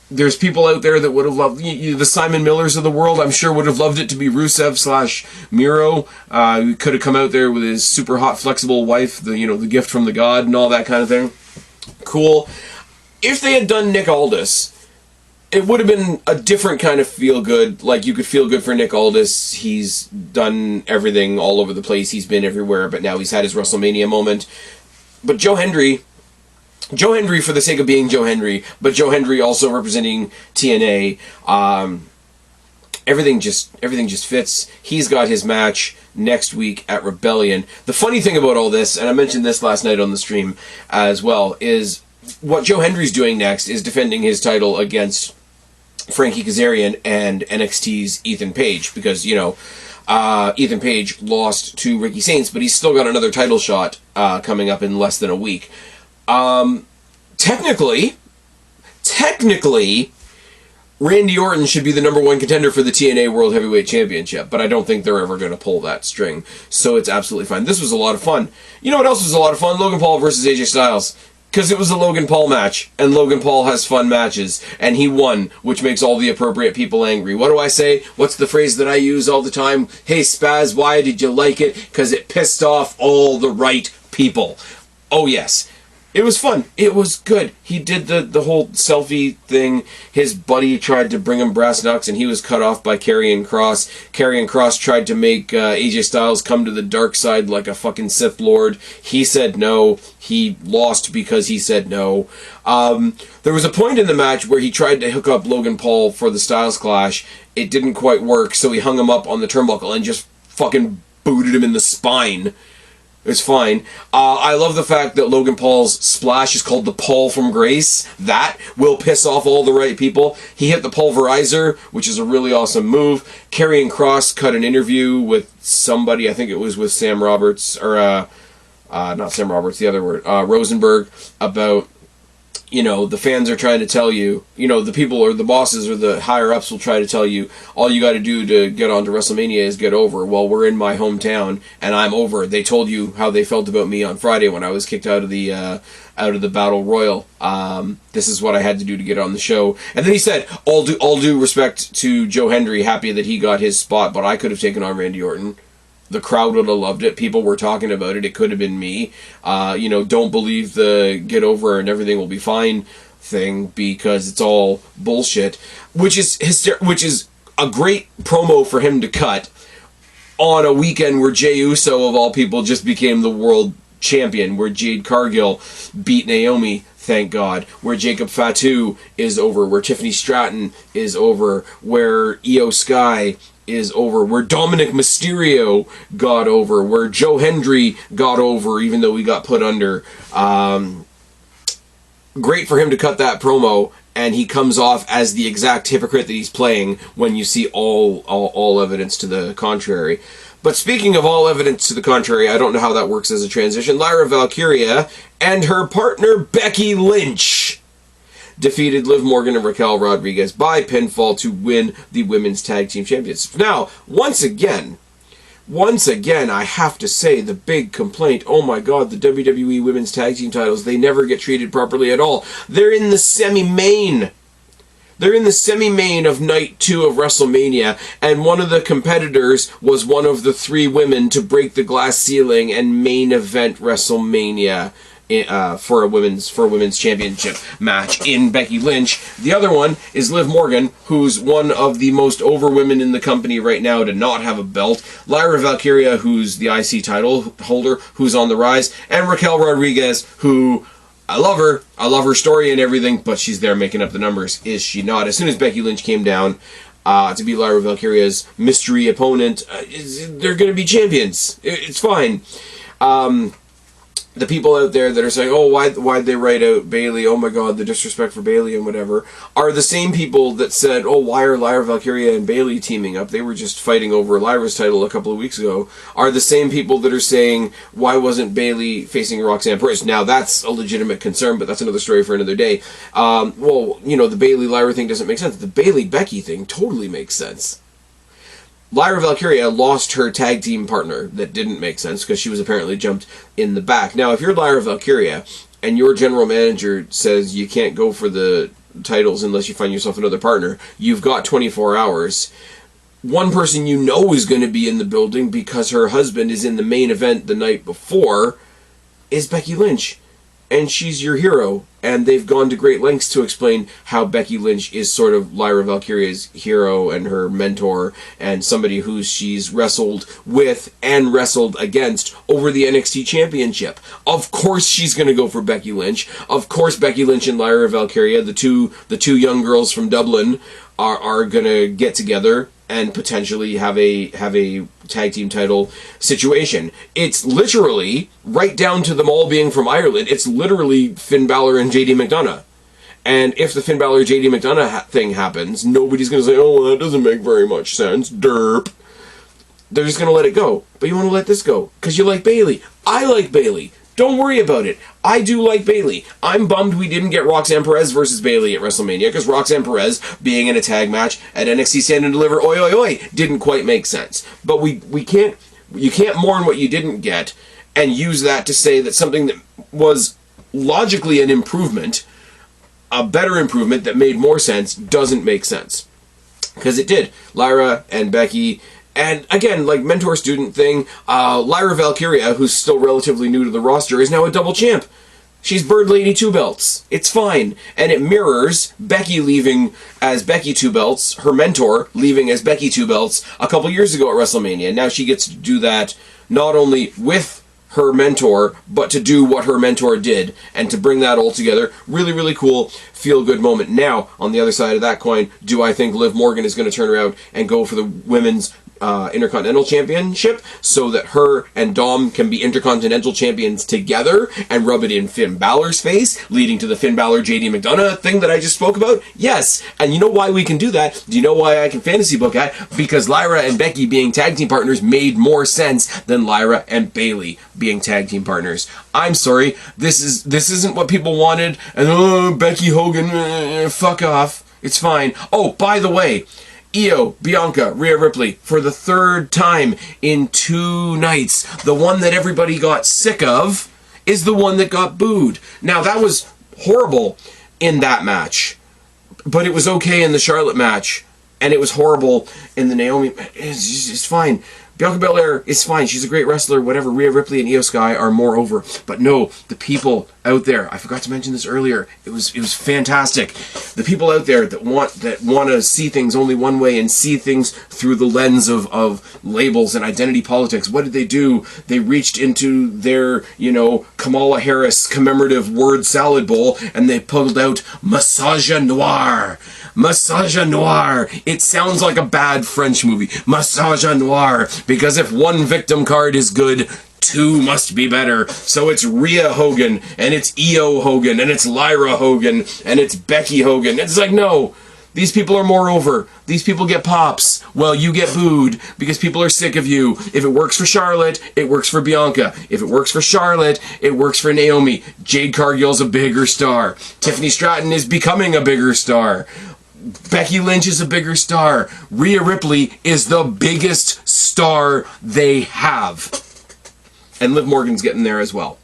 There's people out there that would have loved the Simon Millers of the world. I'm sure would have loved it to be Rusev / Miro. He could have come out there with his super hot, flexible wife, the gift from the god, and all that kind of thing. Cool. If they had done Nick Aldis, it would have been a different kind of feel good. Like, you could feel good for Nick Aldis. He's done everything all over the place. He's been everywhere, but now he's had his WrestleMania moment. But Joe Hendry, for the sake of being Joe Hendry, but Joe Hendry also representing TNA, everything just fits. He's got his match next week at Rebellion. The funny thing about all this, and I mentioned this last night on the stream as well, is what Joe Hendry's doing next is defending his title against Frankie Kazarian and NXT's Ethan Page, because, Ethan Page lost to Ricky Saints, but he's still got another title shot coming up in less than a week. Technically, Randy Orton should be the #1 contender for the TNA World Heavyweight Championship, but I don't think they're ever going to pull that string, so it's absolutely fine. This was a lot of fun. You know what else was a lot of fun? Logan Paul versus AJ Styles. Because it was a Logan Paul match, and Logan Paul has fun matches, and he won, which makes all the appropriate people angry. What do I say? What's the phrase that I use all the time? Hey, Spaz, why did you like it? Because it pissed off all the right people. Oh, yes. It was fun. It was good. He did the whole selfie thing. His buddy tried to bring him brass knucks, and he was cut off by Karrion Kross. Karrion Kross tried to make AJ Styles come to the dark side like a fucking Sith Lord. He said no. He lost because he said no. There was a point in the match where he tried to hook up Logan Paul for the Styles Clash. It didn't quite work, so he hung him up on the turnbuckle and just fucking booted him in the spine. It's fine. I love the fact that Logan Paul's splash is called the Paul from Grace. That will piss off all the right people. He hit the Pulverizer, which is a really awesome move. Karrion Kross cut an interview with somebody, I think it was with Sam Roberts, or not Sam Roberts, the other word, Rosenberg, about you know, the fans are trying to tell you, you know, the people or the bosses or the higher ups will try to tell you, all you got to do to get onto WrestleMania is get over. Well, we're in my hometown and I'm over. They told you how they felt about me on Friday when I was kicked out of the Battle Royal. This is what I had to do to get on the show. And then he said, all due respect to Joe Hendry, happy that he got his spot, but I could have taken on Randy Orton. The crowd would have loved it. People were talking about it. It could have been me. You know, don't believe the get over and everything will be fine thing because it's all bullshit. Which is a great promo for him to cut on a weekend where Jey Uso, of all people, just became the world champion, where Jade Cargill beat Naomi, thank God, where Jacob Fatu is over, where Tiffany Stratton is over, where Io Sky is over, where Dominic Mysterio got over, where Joe Hendry got over, even though we got put under. Great for him to cut that promo, and he comes off as the exact hypocrite that he's playing when you see all evidence to the contrary. But speaking of all evidence to the contrary, I don't know how that works as a transition. Lyra Valkyria and her partner Becky Lynch defeated Liv Morgan and Raquel Rodriguez by pinfall to win the Women's Tag Team Championships. Now, once again, I have to say the big complaint, oh my god, the WWE Women's Tag Team titles, they never get treated properly at all. They're in the semi-main. They're in the semi-main of Night 2 of WrestleMania, and one of the competitors was one of the 3 women to break the glass ceiling and main event WrestleMania for a women's championship match in Becky Lynch. The other one is Liv Morgan, who's one of the most over women in the company right now to not have a belt. Lyra Valkyria, who's the IC title holder, who's on the rise, and Raquel Rodriguez, who I love her. I love her story and everything, but she's there making up the numbers, is she not? As soon as Becky Lynch came down to be Lyra Valkyria's mystery opponent, they're going to be champions. It's fine. The people out there that are saying, oh, why'd they write out Bayley? Oh my god, the disrespect for Bayley and whatever, are the same people that said, oh, why are Lyra Valkyria and Bayley teaming up? They were just fighting over Lyra's title a couple of weeks ago. Are the same people that are saying, why wasn't Bayley facing Roxanne Perez? Now, that's a legitimate concern, but that's another story for another day. Well, you know, the Bayley-Lyra thing doesn't make sense. The Bayley-Becky thing totally makes sense. Lyra Valkyria lost her tag team partner. That didn't make sense because she was apparently jumped in the back. Now, if you're Lyra Valkyria and your general manager says you can't go for the titles unless you find yourself another partner, you've got 24 hours. One person you know is going to be in the building because her husband is in the main event the night before is Becky Lynch. And she's your hero, and they've gone to great lengths to explain how Becky Lynch is sort of Lyra Valkyria's hero and her mentor, and somebody who she's wrestled with and wrestled against over the NXT Championship. Of course she's going to go for Becky Lynch. Of course Becky Lynch and Lyra Valkyria, the two young girls from Dublin, are going to get together and potentially have a tag team title situation. It's literally, right down to them all being from Ireland, it's literally Finn Balor and JD McDonough. And if the Finn Balor JD McDonough thing happens, nobody's going to say, oh, well, that doesn't make very much sense. Derp. They're just going to let it go. But you want to let this go because you like Bayley. I like Bayley. Don't worry about it. I do like Bayley. I'm bummed we didn't get Roxanne Perez versus Bayley at WrestleMania because Roxanne Perez being in a tag match at NXT Stand and Deliver, oi oi oi, didn't quite make sense. But you can't mourn what you didn't get and use that to say that something that was logically an improvement, a better improvement that made more sense, doesn't make sense. Because it did. Lyra and Becky. And again, like mentor-student thing, Lyra Valkyria, who's still relatively new to the roster, is now a double champ. She's Bird Lady 2 belts. It's fine. And it mirrors Becky leaving as Becky 2 belts, her mentor leaving as Becky 2 belts a couple years ago at WrestleMania. Now she gets to do that not only with her mentor, but to do what her mentor did, and to bring that all together. Really, really cool, feel-good moment. Now, on the other side of that coin, do I think Liv Morgan is going to turn around and go for the women's Intercontinental Championship so that her and Dom can be Intercontinental Champions together and rub it in Finn Balor's face, leading to the Finn Balor JD McDonough thing that I just spoke about? Yes. And you know why we can do that? Do you know why I can fantasy book that? Because Lyra and Becky being tag team partners made more sense than Lyra and Bayley being tag team partners. I'm sorry, this isn't what people wanted, and Becky Hogan, fuck off. It's fine. Oh, by the way, Io, Bianca, Rhea Ripley, for the third time in 2 nights. The one that everybody got sick of is the one that got booed. Now, that was horrible in that match, but it was okay in the Charlotte match, and it was horrible in the Naomi. It's fine. Bianca Belair is fine. She's a great wrestler, whatever. Rhea Ripley and Io Sky are more over. But no, the people out there, I forgot to mention this earlier. It was fantastic. The people out there that want to see things only one way and see things through the lens of labels and identity politics. What did they do? They reached into their, Kamala Harris commemorative word salad bowl and they pulled out Massage Noir. Massage Noir. It sounds like a bad French movie. Massage Noir. Because if one victim card is good, 2 must be better. So it's Rhea Hogan, and it's Io Hogan, and it's Lyra Hogan, and it's Becky Hogan. It's like, no, these people are more over. These people get pops. Well, you get booed because people are sick of you. If it works for Charlotte, it works for Bianca. If it works for Charlotte, it works for Naomi. Jade Cargill's a bigger star. Tiffany Stratton is becoming a bigger star. Becky Lynch is a bigger star. Rhea Ripley is the biggest star they have. And Liv Morgan's getting there as well.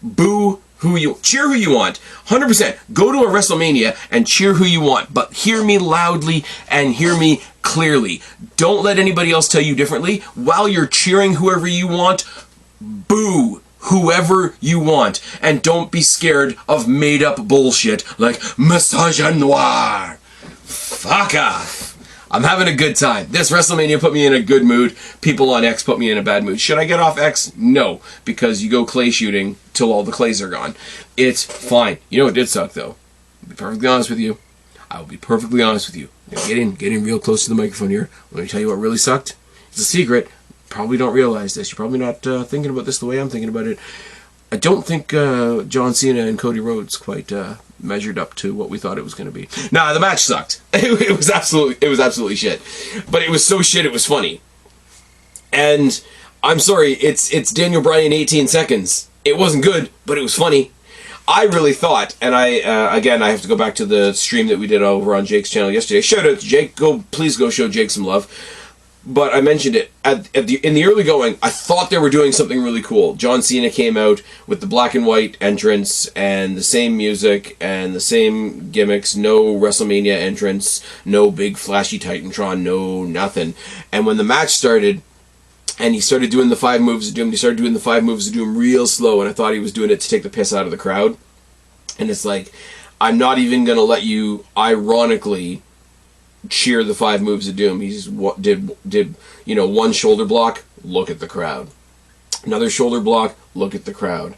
Boo cheer who you want. 100%. Go to a WrestleMania and cheer who you want. But hear me loudly and hear me clearly. Don't let anybody else tell you differently. While you're cheering whoever you want, boo whoever you want. And don't be scared of made up bullshit like Massage Noir. Fuck off. I'm having a good time. This WrestleMania put me in a good mood. People on X put me in a bad mood. Should I get off X? No, because you go clay shooting till all the clays are gone. It's fine. You know what did suck, though? I'll be perfectly honest with you. I will be perfectly honest with you. Now get in real close to the microphone here. Let me tell you what really sucked. It's a secret. Probably don't realize this. You're probably not thinking about this the way I'm thinking about it. I don't think John Cena and Cody Rhodes quite measured up to what we thought it was going to be. Nah, the match sucked. It was absolutely shit. But it was so shit it was funny. And I'm sorry, it's Daniel Bryan 18 seconds. It wasn't good, but it was funny. I really thought, and I have to go back to the stream that we did over on Jake's channel yesterday. Shout out to Jake. Please go show Jake some love. But I mentioned it in the early going. I thought they were doing something really cool. John Cena came out with the black and white entrance and the same music and the same gimmicks. No WrestleMania entrance, no big flashy Titantron, no nothing. And when the match started, and he started doing the 5 moves of doom, real slow. And I thought he was doing it to take the piss out of the crowd. And it's like, I'm not even gonna let you, ironically, cheer the 5 moves of doom. He just did one shoulder block, look at the crowd. Another shoulder block, look at the crowd.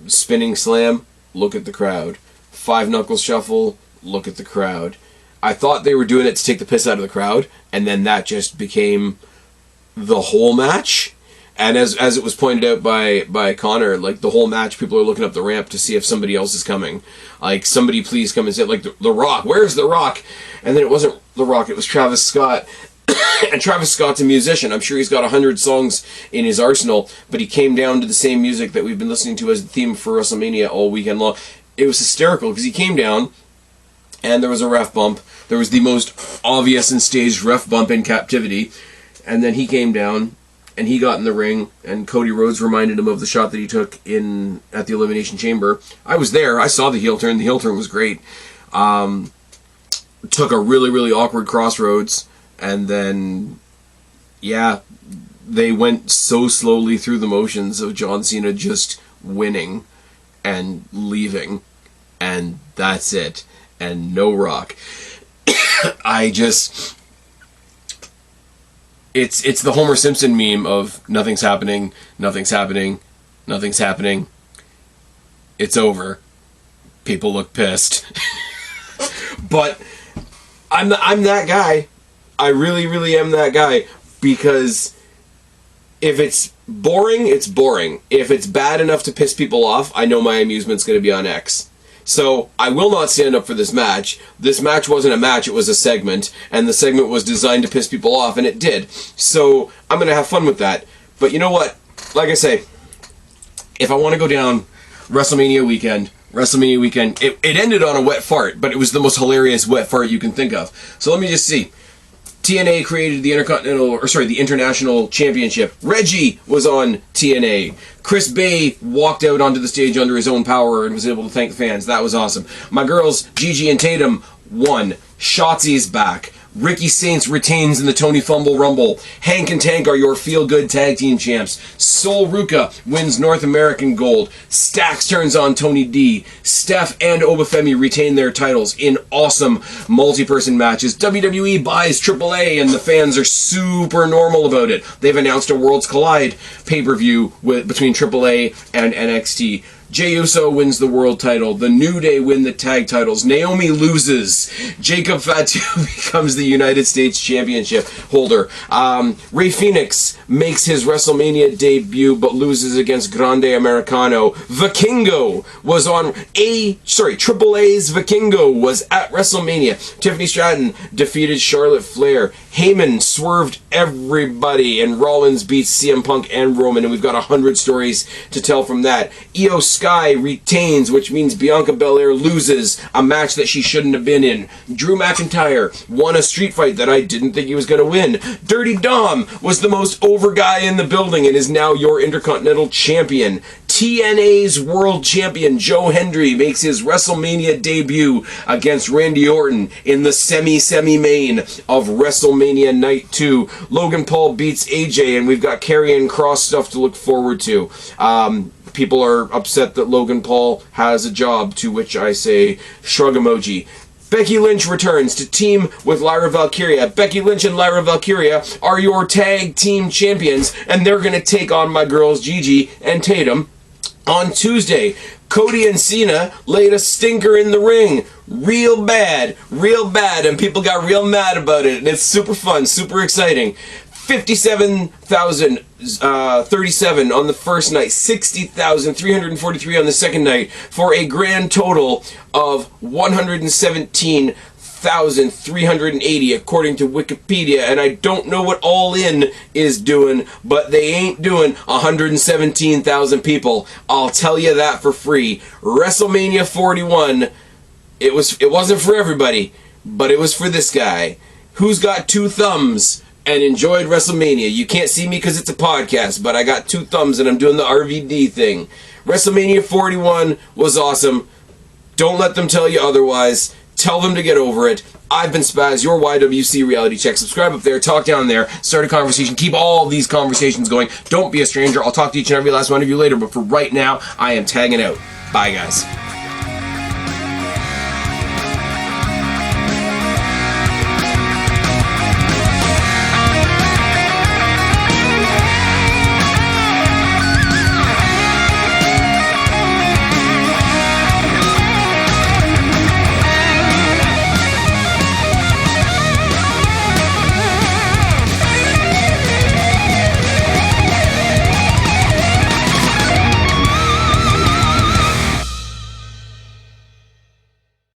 Spinning slam, look at the crowd. 5 knuckle shuffle, look at the crowd. I thought they were doing it to take the piss out of the crowd, and then that just became the whole match. And as it was pointed out by Connor, like the whole match, people are looking up the ramp to see if somebody else is coming. Like, somebody please come and say, like, the Rock, where's The Rock? And then it wasn't The Rock, it was Travis Scott. And Travis Scott's a musician. I'm sure he's got 100 songs in his arsenal, but he came down to the same music that we've been listening to as the theme for WrestleMania all weekend long. It was hysterical, because he came down, and there was a ref bump. There was the most obvious and staged ref bump in captivity. And then he came down, and he got in the ring, and Cody Rhodes reminded him of the shot that he took at the Elimination Chamber. I was there. I saw the heel turn. The heel turn was great. Took a really, really awkward crossroads, and then, yeah, they went so slowly through the motions of John Cena just winning and leaving, and that's it. And no Rock. It's the Homer Simpson meme of nothing's happening, nothing's happening, nothing's happening. It's over. People look pissed. But I'm that guy. I really, really am that guy. because if it's boring, it's boring. If it's bad enough to piss people off, I know my amusement's going to be on X. So I will not stand up for this match. This match wasn't a match, it was a segment, and the segment was designed to piss people off, and it did. So I'm going to have fun with that. But you know what? Like I say, if I want to go down WrestleMania weekend, it ended on a wet fart, but it was the most hilarious wet fart you can think of. So let me just see. TNA created the the International Championship. Reggie was on TNA. Chris Bay walked out onto the stage under his own power and was able to thank the fans. That was awesome. My girls, Gigi and Tatum, won. Shotzi's back. Ricky Saints retains in the Tony Fumble Rumble. Hank and Tank are your feel-good tag team champs. Sol Ruka wins North American gold. Stax turns on Tony D. Steph and Obafemi retain their titles in awesome multi-person matches. WWE buys AAA and the fans are super normal about it. They've announced a Worlds Collide pay-per-view between AAA and NXT. Jey Uso wins the world title. The New Day win the tag titles. Naomi loses. Jacob Fatu becomes the United States Championship holder. Rey Fenix makes his WrestleMania debut but loses against Grande Americano. Vikingo was on AAA's Vikingo was at WrestleMania. Tiffany Stratton defeated Charlotte Flair. Heyman swerved everybody and Rollins beats CM Punk and Roman, and we've got 100 stories to tell from that. Io Sky retains, which means Bianca Belair loses a match that she shouldn't have been in. Drew McIntyre won a street fight that I didn't think he was going to win. Dirty Dom was the most over guy in the building and is now your Intercontinental Champion. TNA's World Champion Joe Hendry makes his WrestleMania debut against Randy Orton in the semi-main of WrestleMania Night 2. Logan Paul beats AJ, and we've got Karrion Kross stuff to look forward to. People are upset that Logan Paul has a job, to which I say, shrug emoji. Becky Lynch returns to team with Lyra Valkyria. Becky Lynch and Lyra Valkyria are your tag team champions, and they're going to take on my girls Gigi and Tatum on Tuesday. Cody and Cena laid a stinker in the ring. Real bad, and people got real mad about it, and it's super fun, super exciting. 57,037 on the first night, 60,343 on the second night, for a grand total of 117,380 according to Wikipedia. And I don't know what All In is doing, but they ain't doing 117,000 people. I'll tell you that for free. WrestleMania 41, it wasn't for everybody, but it was for this guy who's got two thumbs and enjoyed WrestleMania. You can't see me because it's a podcast, but I got two thumbs and I'm doing the RVD thing. WrestleMania 41 was awesome. Don't let them tell you otherwise. Tell them to get over it. I've been Spaz, your YWC Reality Check. Subscribe up there, talk down there, start a conversation, keep all these conversations going. Don't be a stranger. I'll talk to each and every last one of you later, but for right now, I am tagging out. Bye, guys.